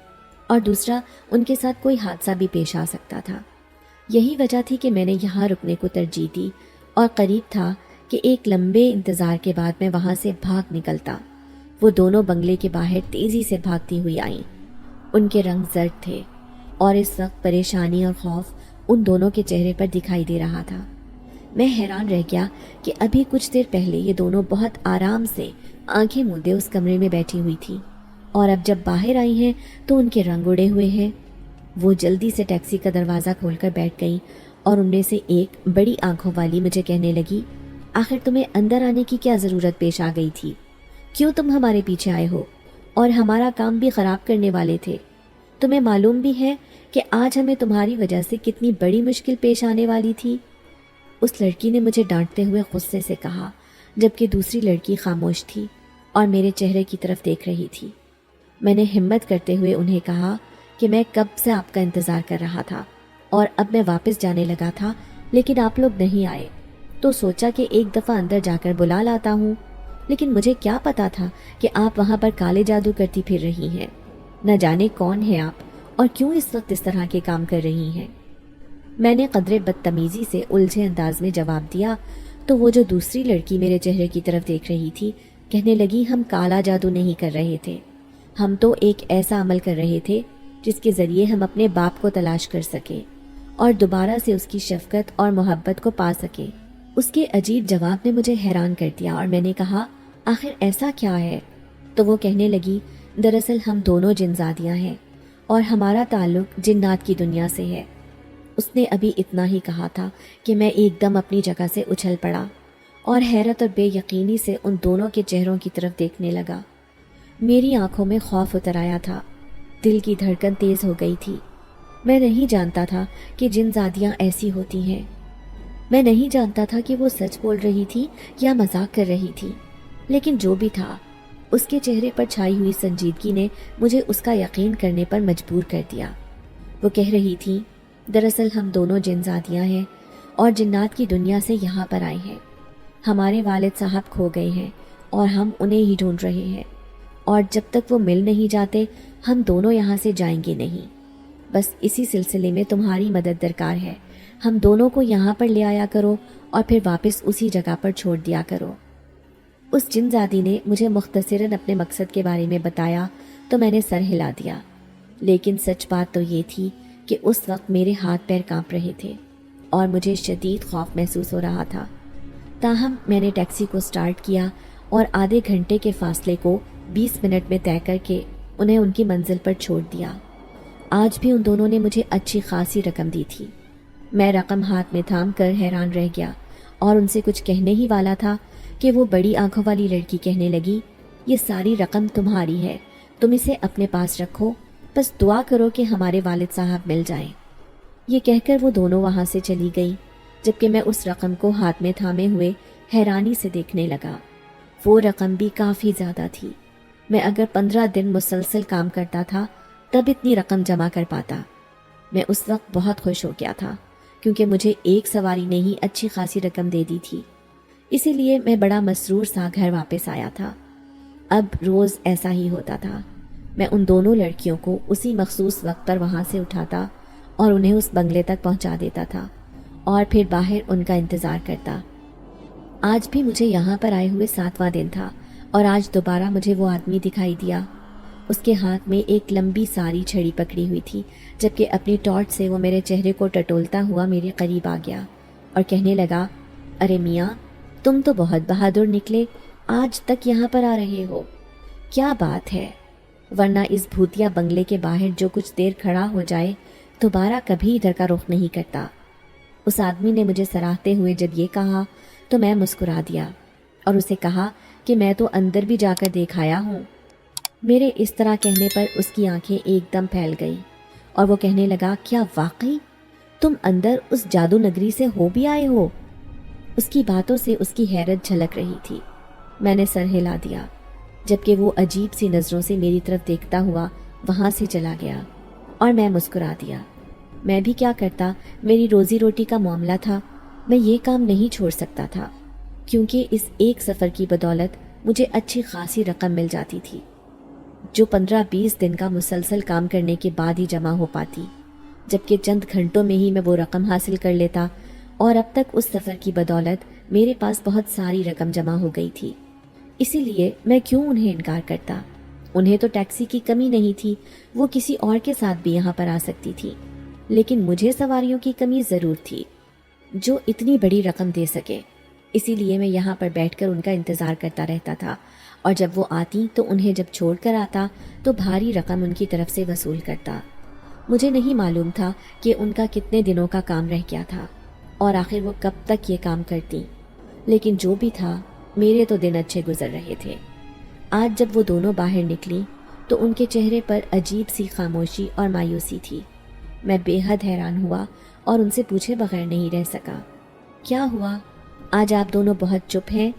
اور دوسرا ان کے ساتھ کوئی حادثہ بھی پیش آ سکتا تھا۔ یہی وجہ تھی کہ میں نے یہاں رکنے کو ترجیح دی، اور قریب تھا کہ ایک لمبے انتظار کے بعد میں وہاں سے بھاگ نکلتا۔ وہ دونوں بنگلے کے باہر تیزی سے بھاگتی ہوئی آئیں۔ ان کے رنگ زرد تھے، اور اس وقت پریشانی اور خوف ان دونوں کے چہرے پر دکھائی دے رہا تھا۔ میں حیران رہ گیا کہ ابھی کچھ دیر پہلے یہ دونوں بہت آرام سے آنکھیں موندے اس کمرے میں بیٹھی ہوئی تھی، اور اب جب باہر آئی ہیں تو ان کے رنگ اڑے ہوئے ہیں۔ وہ جلدی سے ٹیکسی کا دروازہ کھول کر بیٹھ گئی، اور ان میں سے ایک بڑی آنکھوں والی مجھے کہنے لگی، آخر تمہیں اندر آنے کی کیا ضرورت پیش آ گئی تھی؟ کیوں تم ہمارے پیچھے آئے ہو اور ہمارا کام بھی خراب کرنے والے تھے؟ تمہیں معلوم بھی ہے کہ آج ہمیں تمہاری وجہ سے کتنی بڑی مشکل پیش آنے والی تھی؟ اس لڑکی نے مجھے ڈانٹتے ہوئے غصے سے کہا، جبکہ دوسری لڑکی خاموش تھی اور میرے چہرے کی طرف دیکھ رہی تھی۔ میں نے ہمت کرتے ہوئے انہیں کہا کہ میں کب سے آپ کا انتظار کر رہا تھا، اور اب میں واپس جانے لگا تھا، لیکن آپ لوگ نہیں آئے، تو سوچا کہ ایک دفعہ اندر جا کر بلا لاتا ہوں۔ لیکن مجھے کیا پتا تھا کہ آپ وہاں پر کالے جادو کرتی پھر رہی ہیں۔ نہ جانے کون ہے آپ اور کیوں اس وقت اس طرح کے کام کر رہی ہیں۔ میں نے قدرے بدتمیزی سے الجھے انداز میں جواب دیا، تو وہ جو دوسری لڑکی میرے چہرے کی طرف دیکھ رہی تھی کہنے لگی، ہم کالا جادو نہیں کر رہے تھے، ہم تو ایک ایسا عمل کر رہے تھے جس کے ذریعے ہم اپنے باپ کو تلاش کر سکیں اور دوبارہ سے اس کی شفقت اور محبت کو پا سکیں۔ اس کے عجیب جواب نے مجھے حیران کر دیا، اور میں نے کہا، آخر ایسا کیا ہے؟ تو وہ کہنے لگی، دراصل ہم دونوں جنزادیاں ہیں اور ہمارا تعلق جنات کی دنیا سے ہے۔ اس نے ابھی اتنا ہی کہا تھا کہ میں ایک دم اپنی جگہ سے اچھل پڑا اور حیرت اور بے یقینی سے ان دونوں کے چہروں کی طرف دیکھنے لگا۔ میری آنکھوں میں خوف اتر آیا تھا، دل کی دھڑکن تیز ہو گئی تھی۔ میں نہیں جانتا تھا کہ جنزادیاں ایسی ہوتی ہیں، میں نہیں جانتا تھا کہ وہ سچ بول رہی تھی یا مذاق کر رہی تھی، لیکن جو بھی تھا اس کے چہرے پر چھائی ہوئی سنجیدگی نے مجھے اس کا یقین کرنے پر مجبور کر دیا۔ وہ کہہ رہی تھی، دراصل ہم دونوں جنزادیاں ہیں اور جنات کی دنیا سے یہاں پر آئے ہیں۔ ہمارے والد صاحب کھو گئے ہیں اور ہم انہیں ہی ڈھونڈ رہے ہیں، اور جب تک وہ مل نہیں جاتے ہم دونوں یہاں سے جائیں گے نہیں۔ بس اسی سلسلے میں تمہاری مدد درکار ہے، ہم دونوں کو یہاں پر لے آیا کرو اور پھر واپس اسی جگہ پر چھوڑ دیا کرو۔ اس جنزادی نے مجھے مختصراً اپنے مقصد کے بارے میں بتایا تو میں نے سر ہلا دیا، لیکن سچ بات تو یہ تھی کہ اس وقت میرے ہاتھ پیر کانپ رہے تھے اور مجھے شدید خوف محسوس ہو رہا تھا۔ تاہم میں نے ٹیکسی کو سٹارٹ کیا اور آدھے گھنٹے کے فاصلے کو 20 منٹ میں طے کر کے انہیں ان کی منزل پر چھوڑ دیا۔ آج بھی ان دونوں نے مجھے اچھی خاصی رقم دی تھی۔ میں رقم ہاتھ میں تھام کر حیران رہ گیا اور ان سے کچھ کہنے ہی والا تھا کہ وہ بڑی آنکھوں والی لڑکی کہنے لگی، یہ ساری رقم تمہاری ہے، تم اسے اپنے پاس رکھو، بس دعا کرو کہ ہمارے والد صاحب مل جائیں۔ یہ کہہ کر وہ دونوں وہاں سے چلی گئی، جبکہ میں اس رقم کو ہاتھ میں تھامے ہوئے حیرانی سے دیکھنے لگا۔ وہ رقم بھی کافی زیادہ تھی۔ میں اگر 15 دن مسلسل کام کرتا تھا تب اتنی رقم جمع کر پاتا۔ میں اس وقت بہت خوش ہو گیا تھا کیونکہ مجھے ایک سواری نے ہی اچھی خاصی رقم دے دی تھی، اسی لیے میں بڑا مسرور سا گھر واپس آیا تھا۔ اب روز ایسا ہی ہوتا تھا، میں ان دونوں لڑکیوں کو اسی مخصوص وقت پر وہاں سے اٹھاتا اور انہیں اس بنگلے تک پہنچا دیتا تھا اور پھر باہر ان کا انتظار کرتا۔ آج بھی مجھے یہاں پر آئے ہوئے 7واں دن تھا اور آج دوبارہ مجھے وہ آدمی دکھائی دیا۔ اس کے ہاتھ میں ایک لمبی ساری چھڑی پکڑی ہوئی تھی، جبکہ اپنی ٹارچ سے وہ میرے چہرے کو ٹٹولتا ہوا میرے قریب آ گیا اور کہنے لگا، ارے میاں، تم تو بہت بہادر نکلے، آج تک یہاں پر آ رہے ہو، کیا بات ہے؟ ورنہ اس بھوتیا بنگلے کے باہر جو کچھ دیر کھڑا ہو جائے دوبارہ کبھی ادھر کا رخ نہیں کرتا۔ اس آدمی نے مجھے سراہتے ہوئے جب یہ کہا تو میں مسکرا دیا اور اسے کہا کہ میں تو اندر بھی جا کر دیکھ آیا ہوں۔ میرے اس طرح کہنے پر اس کی آنکھیں ایک دم پھیل گئیں اور وہ کہنے لگا، کیا واقعی تم اندر اس جادو نگری سے ہو بھی آئے ہو؟ اس کی باتوں سے اس کی حیرت جھلک رہی تھی۔ میں نے سر ہلا دیا، جبکہ وہ عجیب سی نظروں سے میری طرف دیکھتا ہوا وہاں سے چلا گیا اور میں مسکرا دیا۔ میں بھی کیا کرتا، میری روزی روٹی کا معاملہ تھا، میں یہ کام نہیں چھوڑ سکتا تھا، کیونکہ اس ایک سفر کی بدولت مجھے اچھی خاصی رقم مل جاتی تھی، جو 15-20 دن کا مسلسل کام کرنے کے بعد ہی جمع ہو پاتی، جبکہ چند گھنٹوں میں ہی میں وہ رقم حاصل کر لیتا، اور اب تک اس سفر کی بدولت میرے پاس بہت ساری رقم جمع ہو گئی تھی۔ اسی لیے میں کیوں انہیں انکار کرتا؟ انہیں تو ٹیکسی کی کمی نہیں تھی، وہ کسی اور کے ساتھ بھی یہاں پر آ سکتی تھی، لیکن مجھے سواریوں کی کمی ضرور تھی جو اتنی بڑی رقم دے سکے۔ اسی لیے میں یہاں پر بیٹھ کر ان کا انتظار کرتا رہتا تھا، اور جب وہ آتی تو انہیں جب چھوڑ کر آتا تو بھاری رقم ان کی طرف سے وصول کرتا۔ مجھے نہیں معلوم تھا کہ ان کا کتنے دنوں کا کام رہ گیا تھا اور آخر وہ کب تک یہ کام کرتی، لیکن جو بھی تھا میرے تو دن اچھے گزر رہے تھے۔ آج جب وہ دونوں باہر نکلی تو ان کے چہرے پر عجیب سی خاموشی اور مایوسی تھی۔ میں بے حد حیران ہوا اور ان سے پوچھے بغیر نہیں رہ سکا، کیا ہوا؟ آج آپ دونوں بہت چپ ہیں؟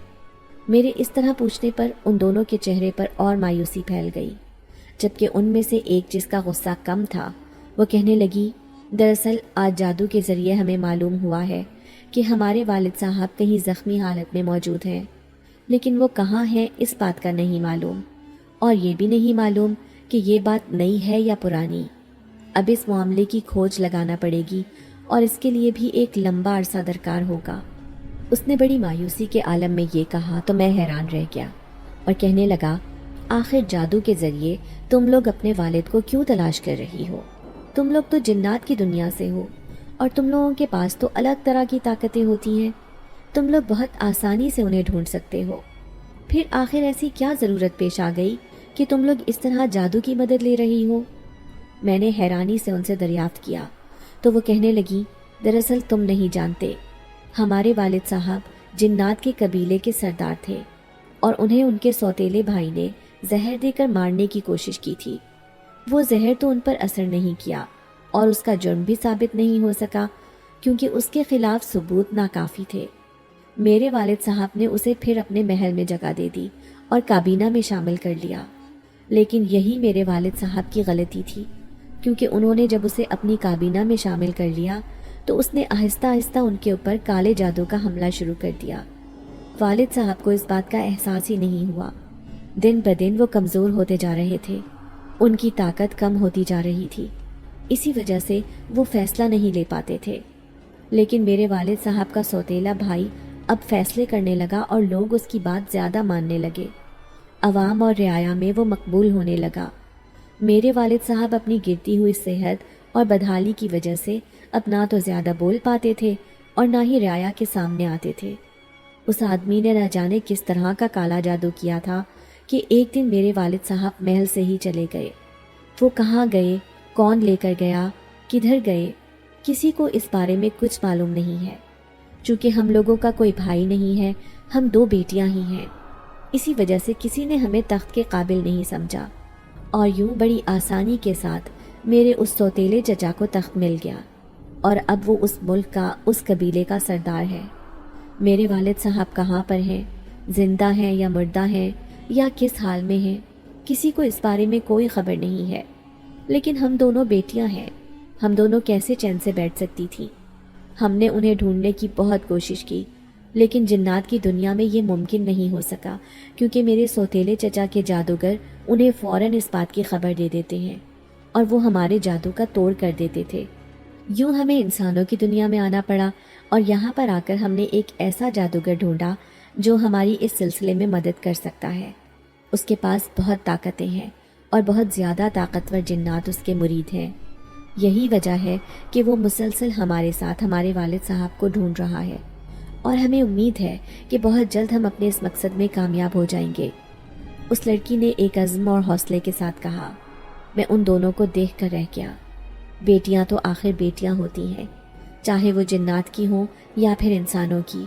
میرے اس طرح پوچھنے پر ان دونوں کے چہرے پر اور مایوسی پھیل گئی، جبکہ ان میں سے ایک، جس کا غصہ کم تھا، وہ کہنے لگی، دراصل آج جادو کے ذریعے ہمیں معلوم ہوا ہے کہ ہمارے والد صاحب کہیں زخمی حالت میں موجود ہیں، لیکن وہ کہاں ہیں اس بات کا نہیں معلوم، اور یہ بھی نہیں معلوم کہ یہ بات نئی ہے یا پرانی۔ اب اس معاملے کی کھوج لگانا پڑے گی اور اس کے لیے بھی ایک لمبا عرصہ درکار ہوگا۔ اس نے بڑی مایوسی کے عالم میں یہ کہا تو میں حیران رہ گیا اور کہنے لگا، آخر جادو کے ذریعے تم لوگ اپنے والد کو کیوں تلاش کر رہی ہو؟ تم لوگ تو جنات کی دنیا سے ہو اور تم لوگوں کے پاس تو الگ طرح کی طاقتیں ہوتی ہیں، تم لوگ بہت آسانی سے انہیں ڈھونڈ سکتے ہو، پھر آخر ایسی کیا ضرورت پیش آ گئی کہ تم لوگ اس طرح جادو کی مدد لے رہی ہو؟ میں نے حیرانی سے ان سے دریافت کیا تو وہ کہنے لگی، دراصل تم نہیں جانتے، ہمارے والد صاحب جنات کے قبیلے کے سردار تھے اور انہیں ان کے سوتیلے بھائی نے زہر دے کر مارنے کی کوشش کی تھی۔ وہ زہر تو ان پر اثر نہیں کیا اور اس کا جرم بھی ثابت نہیں ہو سکا، کیونکہ اس کے خلاف ثبوت ناکافی تھے۔ میرے والد صاحب نے اسے پھر اپنے محل میں جگہ دے دی اور کابینہ میں شامل کر لیا، لیکن یہی میرے والد صاحب کی غلطی تھی، کیونکہ انہوں نے جب اسے اپنی کابینہ میں شامل کر لیا تو اس نے آہستہ آہستہ ان کے اوپر کالے جادو کا حملہ شروع کر دیا۔ والد صاحب کو اس بات کا احساس ہی نہیں ہوا، دن بدن وہ کمزور ہوتے جا رہے تھے، ان کی طاقت کم ہوتی جا رہی تھی، اسی وجہ سے وہ فیصلہ نہیں لے پاتے تھے۔ لیکن میرے والد صاحب کا سوتیلا بھائی اب فیصلے کرنے لگا اور لوگ اس کی بات زیادہ ماننے لگے، عوام اور رعایا میں وہ مقبول ہونے لگا۔ میرے والد صاحب اپنی گرتی ہوئی صحت اور بدحالی کی وجہ سے اب نہ تو زیادہ بول پاتے تھے اور نہ ہی رعایا کے سامنے آتے تھے۔ اس آدمی نے نہ جانے کس طرح کا کالا جادو کیا تھا کہ ایک دن میرے والد صاحب محل سے ہی چلے گئے۔ وہ کہاں گئے، کون لے کر گیا، کدھر گئے، کسی کو اس بارے میں کچھ معلوم نہیں ہے۔ چونکہ ہم لوگوں کا کوئی بھائی نہیں ہے، ہم 2 بیٹیاں ہی ہیں، اسی وجہ سے کسی نے ہمیں تخت کے قابل نہیں سمجھا، اور یوں بڑی آسانی کے ساتھ میرے اس سوتیلے چچا کو تخت مل گیا، اور اب وہ اس ملک کا، اس قبیلے کا سردار ہے۔ میرے والد صاحب کہاں پر ہیں، زندہ ہیں یا مردہ ہیں یا کس حال میں ہیں، کسی کو اس بارے میں کوئی خبر نہیں ہے۔ لیکن ہم دونوں بیٹیاں ہیں، ہم دونوں کیسے چین سے بیٹھ سکتی تھی؟ ہم نے انہیں ڈھونڈنے کی بہت کوشش کی، لیکن جنات کی دنیا میں یہ ممکن نہیں ہو سکا، کیونکہ میرے سوتیلے چچا کے جادوگر انہیں فوراً اس بات کی خبر دے دیتے ہیں اور وہ ہمارے جادو کا توڑ کر دیتے تھے۔ یوں ہمیں انسانوں کی دنیا میں آنا پڑا اور یہاں پر آ کر ہم نے ایک ایسا جادوگر ڈھونڈا جو ہماری اس سلسلے میں مدد کر سکتا ہے۔ اس کے پاس بہت طاقتیں ہیں اور بہت زیادہ طاقتور جنات اس کے مرید ہیں۔ یہی وجہ ہے کہ وہ مسلسل ہمارے ساتھ ہمارے والد صاحب کو ڈھونڈ رہا ہے، اور ہمیں امید ہے کہ بہت جلد ہم اپنے اس مقصد میں کامیاب ہو جائیں گے۔ اس لڑکی نے ایک عزم اور حوصلے کے ساتھ کہا۔ میں ان دونوں کو دیکھ کر رہ گیا۔ بیٹیاں تو آخر بیٹیاں ہوتی ہیں، چاہے وہ جنات کی ہوں یا پھر انسانوں کی۔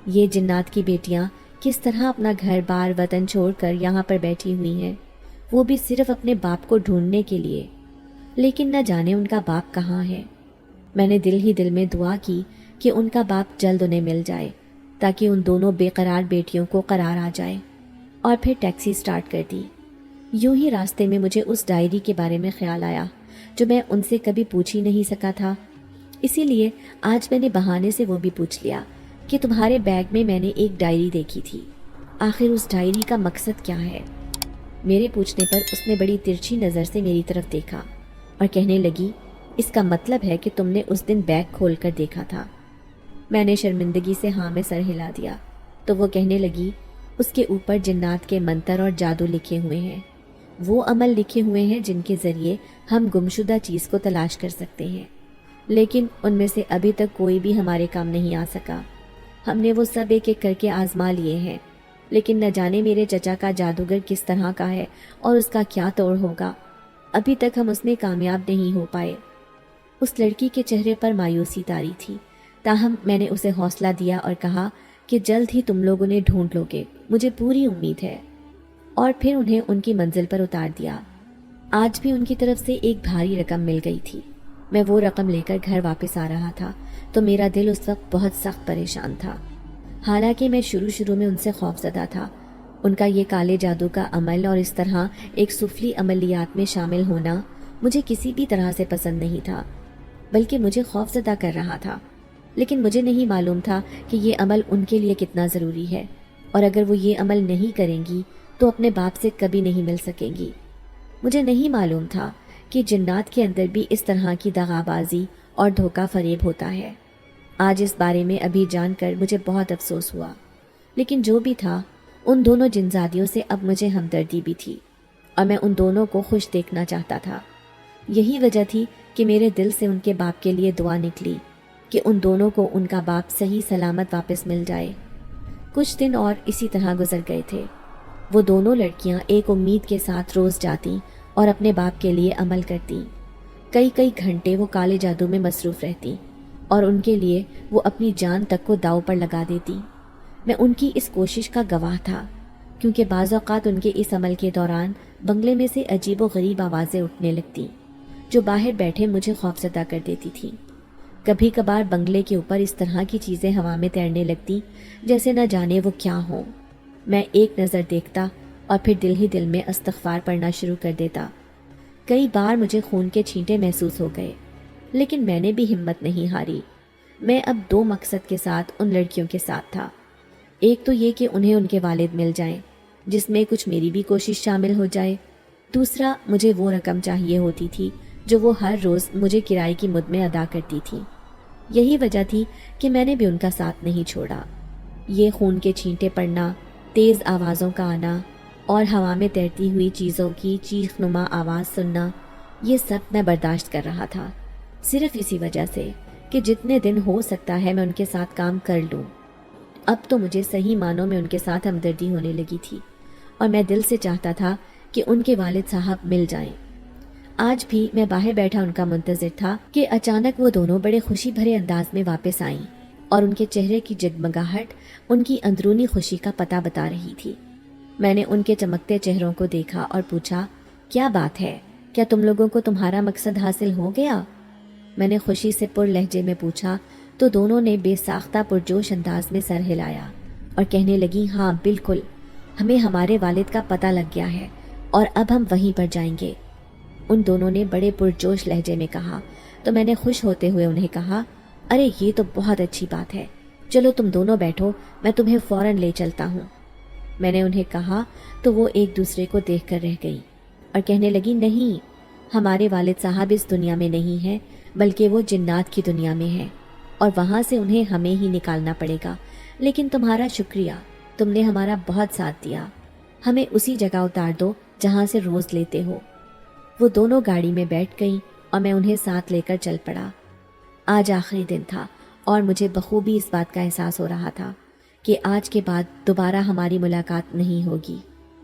یہ جنات کی بیٹیاں کس طرح اپنا گھر بار وطن چھوڑ کر یہاں پر بیٹھی ہوئی ہیں، وہ بھی صرف اپنے باپ کو ڈھونڈنے کے لیے۔ لیکن نہ جانے ان کا باپ کہاں ہے۔ میں نے دل ہی دل میں دعا کی کہ ان کا باپ جلد انہیں مل جائے تاکہ ان دونوں بے قرار بیٹیوں کو قرار آ جائے، اور پھر ٹیکسی سٹارٹ کر دی۔ یوں ہی راستے میں مجھے اس ڈائری کے بارے میں خیال آیا جو میں ان سے کبھی پوچھ ہی نہیں سکا تھا۔ اسی لیے آج میں نے بہانے سے وہ بھی پوچھ لیا کہ تمہارے بیگ میں نے ایک ڈائری دیکھی تھی، آخر اس ڈائری کا مقصد کیا ہے؟ میرے پوچھنے پر اس نے بڑی ترچھی نظر سے میری طرف دیکھا اور کہنے لگی، اس کا مطلب ہے کہ تم نے اس دن بیگ کھول کر دیکھا تھا۔ میں نے شرمندگی سے ہاں میں سر ہلا دیا تو وہ کہنے لگی، اس کے اوپر جنات کے منتر اور جادو لکھے ہوئے ہیں، وہ عمل لکھے ہوئے ہیں جن کے ذریعے ہم گمشدہ چیز کو تلاش کر سکتے ہیں، لیکن ان میں سے ابھی تک کوئی بھی ہمارے کام نہیں آ سکا۔ ہم نے وہ سب ایک ایک کر کے آزما لیے ہیں، لیکن نہ جانے میرے چچا کا جادوگر کس طرح کا ہے اور اس کا کیا توڑ ہوگا، ابھی تک ہم اس میں کامیاب نہیں ہو پائے۔ اس لڑکی کے چہرے پر مایوسی طاری تھی، تاہم میں نے اسے حوصلہ دیا اور کہا کہ جلد ہی تم لوگ انہیں ڈھونڈ لو گے، مجھے پوری امید ہے، اور پھر انہیں ان کی منزل پر اتار دیا۔ آج بھی ان کی طرف سے ایک بھاری رقم مل گئی تھی۔ میں وہ رقم لے کر گھر واپس آ رہا تھا تو میرا دل اس وقت بہت سخت پریشان تھا، حالانکہ میں شروع میں ان سے خوف زدہ تھا۔ ان کا یہ کالے جادو کا عمل اور اس طرح ایک سفلی عملیات میں شامل ہونا مجھے کسی بھی طرح سے پسند نہیں تھا، بلکہ مجھے خوف زدہ کر رہا تھا۔ لیکن مجھے نہیں معلوم تھا کہ یہ عمل ان کے لیے کتنا ضروری ہے، اور اگر وہ یہ عمل نہیں کریں گی تو اپنے باپ سے کبھی نہیں مل سکیں گی۔ مجھے نہیں معلوم تھا کہ جنات کے اندر بھی اس طرح کی دغابازی اور دھوکہ فریب ہوتا ہے۔ آج اس بارے میں ابھی جان کر مجھے بہت افسوس ہوا، لیکن جو بھی تھا ان دونوں جنزادیوں سے اب مجھے ہمدردی بھی تھی، اور میں ان دونوں کو خوش دیکھنا چاہتا تھا۔ یہی وجہ تھی کہ میرے دل سے ان کے باپ کے لیے دعا نکلی کہ ان دونوں کو ان کا باپ صحیح سلامت واپس مل جائے۔ کچھ دن اور اسی طرح گزر گئے تھے۔ وہ دونوں لڑکیاں ایک امید کے ساتھ روز جاتی اور اپنے باپ کے لیے عمل کرتی۔ کئی گھنٹے وہ کالے جادو میں مصروف رہتی اور ان کے لیے وہ اپنی جان تک کو داؤ پر لگا دیتی۔ میں ان کی اس کوشش کا گواہ تھا، کیونکہ بعض اوقات ان کے اس عمل کے دوران بنگلے میں سے عجیب و غریب آوازیں اٹھنے لگتی جو باہر بیٹھے مجھے خوفزدہ کر دیتی تھی۔ کبھی کبھار بنگلے کے اوپر اس طرح کی چیزیں ہوا میں تیرنے لگتی جیسے نہ جانے وہ کیا ہوں۔ میں ایک نظر دیکھتا اور پھر دل ہی دل میں استغفار پڑھنا شروع کر دیتا۔ کئی بار مجھے خون کے چھینٹے محسوس ہو گئے، لیکن میں نے بھی ہمت نہیں ہاری۔ میں اب دو مقصد کے ساتھ ان لڑکیوں کے ساتھ تھا۔ ایک تو یہ کہ انہیں ان کے والد مل جائیں، جس میں کچھ میری بھی کوشش شامل ہو جائے۔ دوسرا، مجھے وہ رقم چاہیے ہوتی تھی جو وہ ہر روز مجھے کرائے کی مد میں ادا کرتی تھی۔ یہی وجہ تھی کہ میں نے بھی ان کا ساتھ نہیں چھوڑا۔ یہ خون کے چھینٹے پڑنا، تیز آوازوں کا آنا اور ہوا میں تیرتی ہوئی چیزوں کی چیخ نما آواز سننا، یہ سب میں برداشت کر رہا تھا، صرف اسی وجہ سے کہ جتنے دن ہو سکتا ہے میں ان کے ساتھ کام کر لوں۔ اب تو مجھے صحیح معنوں میں ان کے ساتھ ہمدردی ہونے لگی تھی، اور میں دل سے چاہتا تھا کہ ان کے والد صاحب مل جائیں۔ آج بھی میں باہر بیٹھا ان کا منتظر تھا کہ اچانک وہ دونوں بڑے خوشی بھرے انداز میں واپس آئیں، اور ان کے چہرے کی جگمگاہٹ ان کی اندرونی خوشی کا پتہ بتا رہی تھی۔ میں نے ان کے چمکتے چہروں کو دیکھا اور پوچھا، کیا بات ہے؟ کیا تم لوگوں کو تمہارا مقصد حاصل ہو گیا؟ میں نے خوشی سے پر لہجے میں پوچھا تو دونوں نے بے ساختہ پرجوش انداز میں سر ہلایا اور کہنے لگی، ہاں بالکل، ہمیں ہمارے والد کا پتہ لگ گیا ہے اور اب ہم وہیں پر جائیں گے۔ ان دونوں نے بڑے پرجوش لہجے میں کہا تو میں نے خوش ہوتے ہوئے انہیں کہا، ارے یہ تو بہت اچھی بات ہے، چلو تم دونوں بیٹھو، میں تمہیں فوراً لے چلتا ہوں۔ میں نے انہیں کہا تو وہ ایک دوسرے کو دیکھ کر رہ گئی اور کہنے لگی، نہیں، ہمارے والد صاحب اس دنیا میں نہیں ہیں بلکہ وہ جنات کی دنیا میں ہیں، اور وہاں سے انہیں ہمیں ہی نکالنا پڑے گا، لیکن تمہارا شکریہ، تم نے ہمارا بہت ساتھ دیا۔ ہمیں اسی جگہ اتار دو جہاں سے روز لیتے ہو۔ وہ دونوں گاڑی میں بیٹھ گئیں اور میں انہیں ساتھ لے کر چل پڑا۔ آج آخری دن تھا اور مجھے بخوبی اس بات کا احساس ہو رہا تھا کہ آج کے بعد دوبارہ ہماری ملاقات نہیں ہوگی۔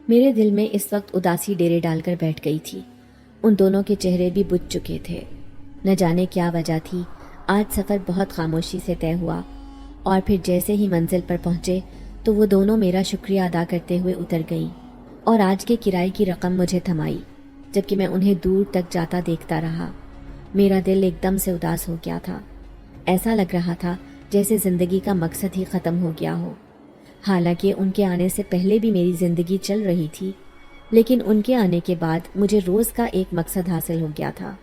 میرے دل میں اس وقت اداسی ڈیرے ڈال کر بیٹھ گئی تھی۔ ان دونوں کے چہرے بھی بجھ چکے تھے۔ نہ جانے کیا وجہ تھی، آج سفر بہت خاموشی سے طے ہوا، اور پھر جیسے ہی منزل پر پہنچے تو وہ دونوں میرا شکریہ ادا کرتے ہوئے اتر گئیں اور آج کے کرائے کی رقم مجھے تھمائی، جبکہ میں انہیں دور تک جاتا دیکھتا رہا۔ میرا دل ایک دم سے اداس ہو گیا تھا۔ ایسا لگ رہا تھا جیسے زندگی کا مقصد ہی ختم ہو گیا ہو۔ حالانکہ ان کے آنے سے پہلے بھی میری زندگی چل رہی تھی، لیکن ان کے آنے کے بعد مجھے روز کا ایک مقصد حاصل ہو گیا تھا۔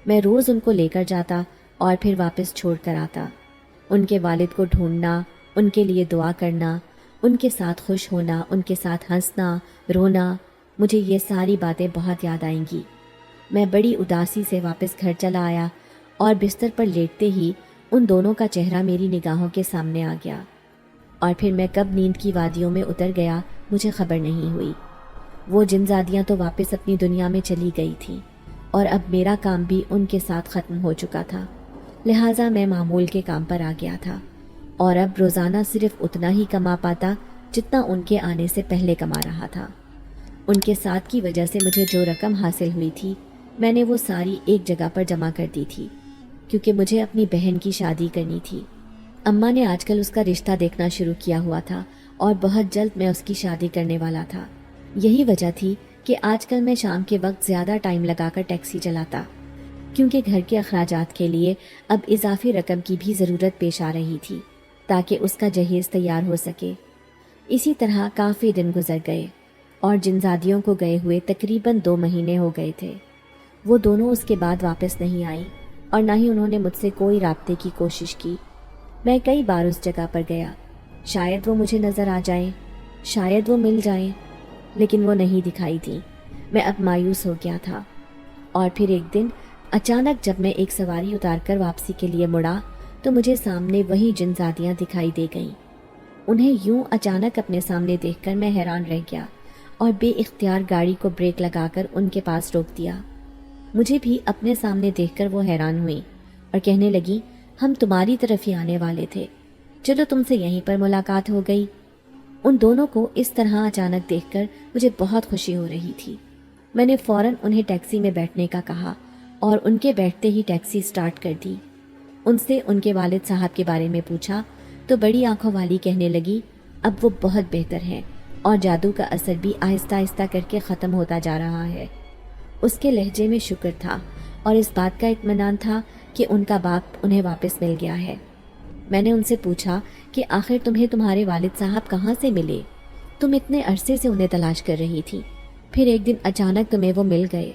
میں روز ان کو لے کر جاتا اور پھر واپس چھوڑ کر آتا۔ ان کے والد کو ڈھونڈنا، ان کے لیے دعا کرنا، ان کے ساتھ خوش ہونا، ان کے ساتھ ہنسنا، رونا، مجھے یہ ساری باتیں بہت یاد آئیں گی۔ میں بڑی اداسی سے واپس گھر چلا آیا اور بستر پر لیٹتے ہی ان دونوں کا چہرہ میری نگاہوں کے سامنے آ گیا، اور پھر میں کب نیند کی وادیوں میں اتر گیا مجھے خبر نہیں ہوئی۔ وہ جنزادیاں تو واپس اپنی دنیا میں چلی گئی تھیں، اور اب میرا کام بھی ان کے ساتھ ختم ہو چکا تھا، لہٰذا میں معمول کے کام پر آ گیا تھا، اور اب روزانہ صرف اتنا ہی کما پاتا جتنا ان کے آنے سے پہلے کما رہا تھا۔ ان کے ساتھ کی وجہ سے مجھے جو رقم حاصل ہوئی تھی میں نے وہ ساری ایک جگہ پر جمع کر دی تھی، کیونکہ مجھے اپنی بہن کی شادی کرنی تھی۔ اماں نے آج کل اس کا رشتہ دیکھنا شروع کیا ہوا تھا اور بہت جلد میں اس کی شادی کرنے والا تھا۔ یہی وجہ تھی کہ آج کل میں شام کے وقت زیادہ ٹائم لگا کر ٹیکسی چلاتا، کیونکہ گھر کے اخراجات کے لیے اب اضافی رقم کی بھی ضرورت پیش آ رہی تھی تاکہ اس کا جہیز تیار ہو سکے۔ اسی طرح کافی دن گزر گئے اور جنزادیوں کو گئے ہوئے تقریباً 2 مہینے ہو گئے تھے۔ وہ دونوں اس کے بعد واپس نہیں آئیں اور نہ ہی انہوں نے مجھ سے کوئی رابطے کی کوشش کی۔ میں کئی بار اس جگہ پر گیا، شاید وہ مجھے نظر آ جائیں، شاید وہ مل جائیں، لیکن وہ نہیں دکھائی تھی۔ میں اب مایوس ہو گیا تھا، اور پھر ایک دن اچانک جب میں ایک سواری اتار کر واپسی کے لیے مڑا تو مجھے سامنے وہی جنزادیاں دکھائی دے گئیں۔ انہیں یوں اچانک اپنے سامنے دیکھ کر میں حیران رہ گیا اور بے اختیار گاڑی کو بریک لگا کر ان کے پاس روک دیا۔ مجھے بھی اپنے سامنے دیکھ کر وہ حیران ہوئی اور کہنے لگی، ہم تمہاری طرف ہی آنے والے تھے، چلو تم سے یہیں پر ملاقات ہو گئی۔ ان دونوں کو اس طرح اچانک دیکھ کر مجھے بہت خوشی ہو رہی تھی۔ میں نے فوراً انہیں ٹیکسی میں بیٹھنے کا کہا اور ان کے بیٹھتے ہی ٹیکسی سٹارٹ کر دی۔ ان سے ان کے والد صاحب کے بارے میں پوچھا تو بڑی آنکھوں والی کہنے لگی، اب وہ بہت بہتر ہیں اور جادو کا اثر بھی آہستہ آہستہ کر کے ختم ہوتا جا رہا ہے۔ اس کے لہجے میں شکر تھا اور اس بات کا اطمینان تھا کہ ان کا باپ انہیں واپس مل گیا ہے۔ میں نے ان سے پوچھا کہ آخر تمہیں تمہارے والد صاحب کہاں سے ملے؟ تم اتنے عرصے سے انہیں تلاش کر رہی تھی، پھر ایک دن اچانک تمہیں وہ مل گئے۔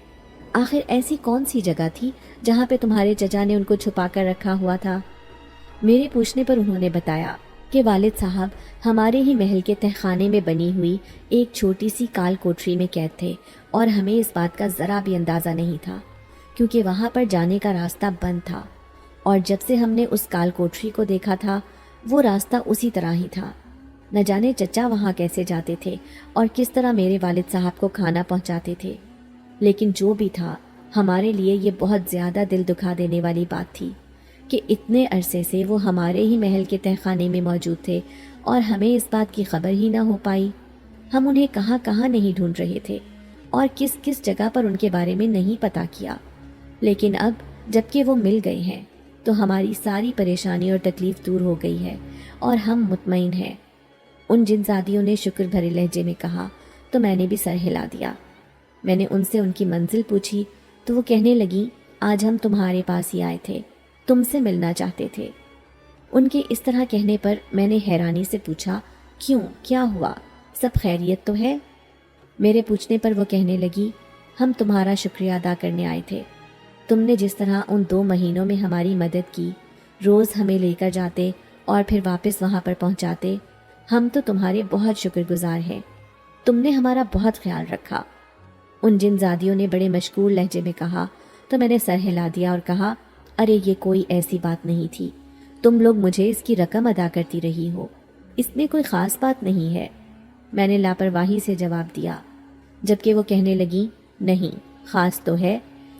آخر ایسی کون سی جگہ تھی جہاں پہ تمہارے چچا نے ان کو چھپا کر رکھا ہوا تھا؟ میرے پوچھنے پر انہوں نے بتایا کہ والد صاحب ہمارے ہی محل کے تہخانے میں بنی ہوئی ایک چھوٹی سی کال کوٹری میں قید تھے، اور ہمیں اس بات کا ذرا بھی اندازہ نہیں تھا کیونکہ وہاں پر جانے کا راستہ بند تھا، اور جب سے ہم نے اس کال کوٹری کو دیکھا تھا وہ راستہ اسی طرح ہی تھا۔ نہ جانے چچا وہاں کیسے جاتے تھے اور کس طرح میرے والد صاحب کو کھانا پہنچاتے تھے، لیکن جو بھی تھا ہمارے لیے یہ بہت زیادہ دل دکھا دینے والی بات تھی کہ اتنے عرصے سے وہ ہمارے ہی محل کے تہخانے میں موجود تھے اور ہمیں اس بات کی خبر ہی نہ ہو پائی۔ ہم انہیں کہاں کہاں نہیں ڈھونڈ رہے تھے اور کس کس جگہ پر ان کے بارے میں نہیں پتہ کیا، لیکن اب جب کہ وہ مل گئے ہیں تو ہماری ساری پریشانی اور تکلیف دور ہو گئی ہے اور ہم مطمئن ہیں۔ ان جنزادیوں نے شکر بھرے لہجے میں کہا تو میں نے بھی سر ہلا دیا۔ میں نے ان سے ان کی منزل پوچھی تو وہ کہنے لگی، آج ہم تمہارے پاس ہی آئے تھے، تم سے ملنا چاہتے تھے۔ ان کے اس طرح کہنے پر میں نے حیرانی سے پوچھا، کیوں، کیا ہوا، سب خیریت تو ہے؟ میرے پوچھنے پر وہ کہنے لگی، ہم تمہارا شکریہ ادا کرنے آئے تھے۔ تم نے جس طرح ان 2 مہینوں میں ہماری مدد کی، روز ہمیں لے کر جاتے اور پھر واپس وہاں پر پہنچاتے، ہم تو تمہارے بہت شکر گزار ہیں، تم نے ہمارا بہت خیال رکھا۔ ان جنزادیوں نے بڑے مشکور لہجے میں کہا تو میں نے سر ہلا دیا اور کہا، ارے یہ کوئی ایسی بات نہیں تھی، تم لوگ مجھے اس کی رقم ادا کرتی رہی ہو، اس میں کوئی خاص بات نہیں ہے۔ میں نے لاپرواہی سے جواب دیا، جبکہ وہ کہنے لگیں نہیں، خاص تو ہے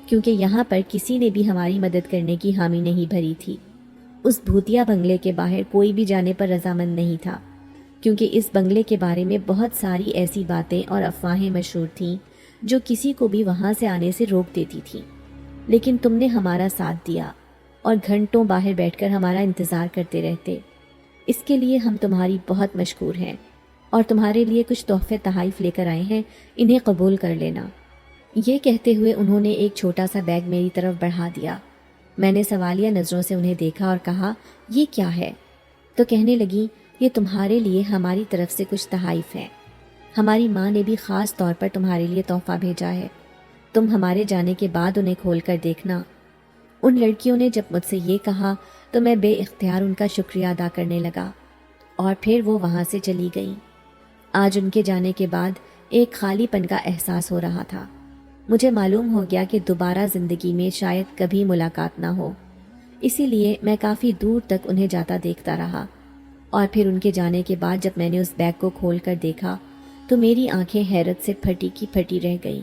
کیونکہ یہاں پر کسی نے بھی ہماری مدد کرنے کی حامی نہیں بھری تھی۔ اس بھوتیا بنگلے کے باہر کوئی بھی جانے پر رضامند نہیں تھا، کیونکہ اس بنگلے کے بارے میں بہت ساری ایسی باتیں اور افواہیں مشہور تھیں جو کسی کو بھی وہاں سے آنے سے روک دیتی تھیں۔ لیکن تم نے ہمارا ساتھ دیا اور گھنٹوں باہر بیٹھ کر ہمارا انتظار کرتے رہتے۔ اس کے لیے ہم تمہاری بہت مشکور ہیں اور تمہارے لیے کچھ تحفے تحائف لے کر آئے ہیں، انہیں قبول کر لینا۔ یہ کہتے ہوئے انہوں نے ایک چھوٹا سا بیگ میری طرف بڑھا دیا۔ میں نے سوالیہ نظروں سے انہیں دیکھا اور کہا یہ کیا ہے؟ تو کہنے لگیں یہ تمہارے لیے ہماری طرف سے کچھ تحائف ہیں۔ ہماری ماں نے بھی خاص طور پر تمہارے لیے تحفہ بھیجا ہے، تم ہمارے جانے کے بعد انہیں کھول کر دیکھنا۔ ان لڑکیوں نے جب مجھ سے یہ کہا تو میں بے اختیار ان کا شکریہ ادا کرنے لگا اور پھر وہ وہاں سے چلی گئیں۔ آج ان کے جانے کے بعد ایک خالی پن کا احساس ہو رہا تھا۔ مجھے معلوم ہو گیا کہ دوبارہ زندگی میں شاید کبھی ملاقات نہ ہو، اسی لیے میں کافی دور تک انہیں جاتا دیکھتا رہا، اور پھر ان کے جانے کے بعد جب میں نے اس بیگ کو کھول کر دیکھا تو میری آنکھیں حیرت سے پھٹی کی پھٹی رہ گئیں۔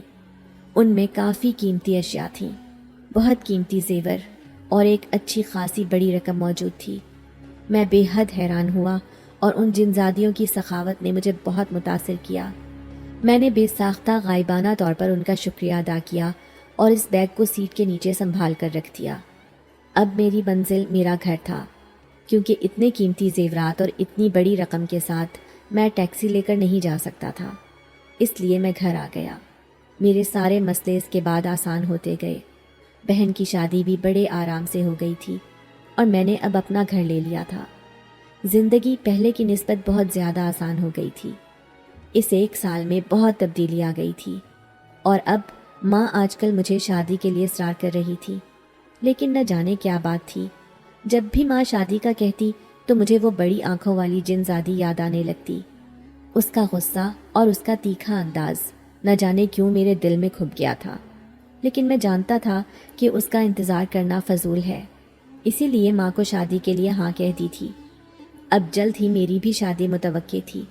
ان میں کافی قیمتی اشیاء تھیں، بہت قیمتی زیور اور ایک اچھی خاصی بڑی رقم موجود تھی۔ میں بے حد حیران ہوا اور ان جنزادیوں کی سخاوت نے مجھے بہت متاثر کیا۔ میں نے بے ساختہ غائبانہ طور پر ان کا شکریہ ادا کیا اور اس بیگ کو سیٹ کے نیچے سنبھال کر رکھ دیا۔ اب میری منزل میرا گھر تھا، کیونکہ اتنے قیمتی زیورات اور اتنی بڑی رقم کے ساتھ میں ٹیکسی لے کر نہیں جا سکتا تھا، اس لیے میں گھر آ گیا۔ میرے سارے مسئلے اس کے بعد آسان ہوتے گئے۔ بہن کی شادی بھی بڑے آرام سے ہو گئی تھی اور میں نے اب اپنا گھر لے لیا تھا۔ زندگی پہلے کی نسبت بہت زیادہ آسان ہو گئی تھی۔ اس 1 سال میں بہت تبدیلی آ گئی تھی، اور اب ماں آج کل مجھے شادی کے لیے اصرار کر رہی تھی، لیکن نہ جانے کیا بات تھی، جب بھی ماں شادی کا کہتی تو مجھے وہ بڑی آنکھوں والی جنزادی یاد آنے لگتی۔ اس کا غصہ اور اس کا تیکھا انداز نہ جانے کیوں میرے دل میں کھپ گیا تھا، لیکن میں جانتا تھا کہ اس کا انتظار کرنا فضول ہے، اسی لیے ماں کو شادی کے لیے ہاں کہہ دی تھی۔ اب جلد ہی میری بھی شادی متوقع تھی۔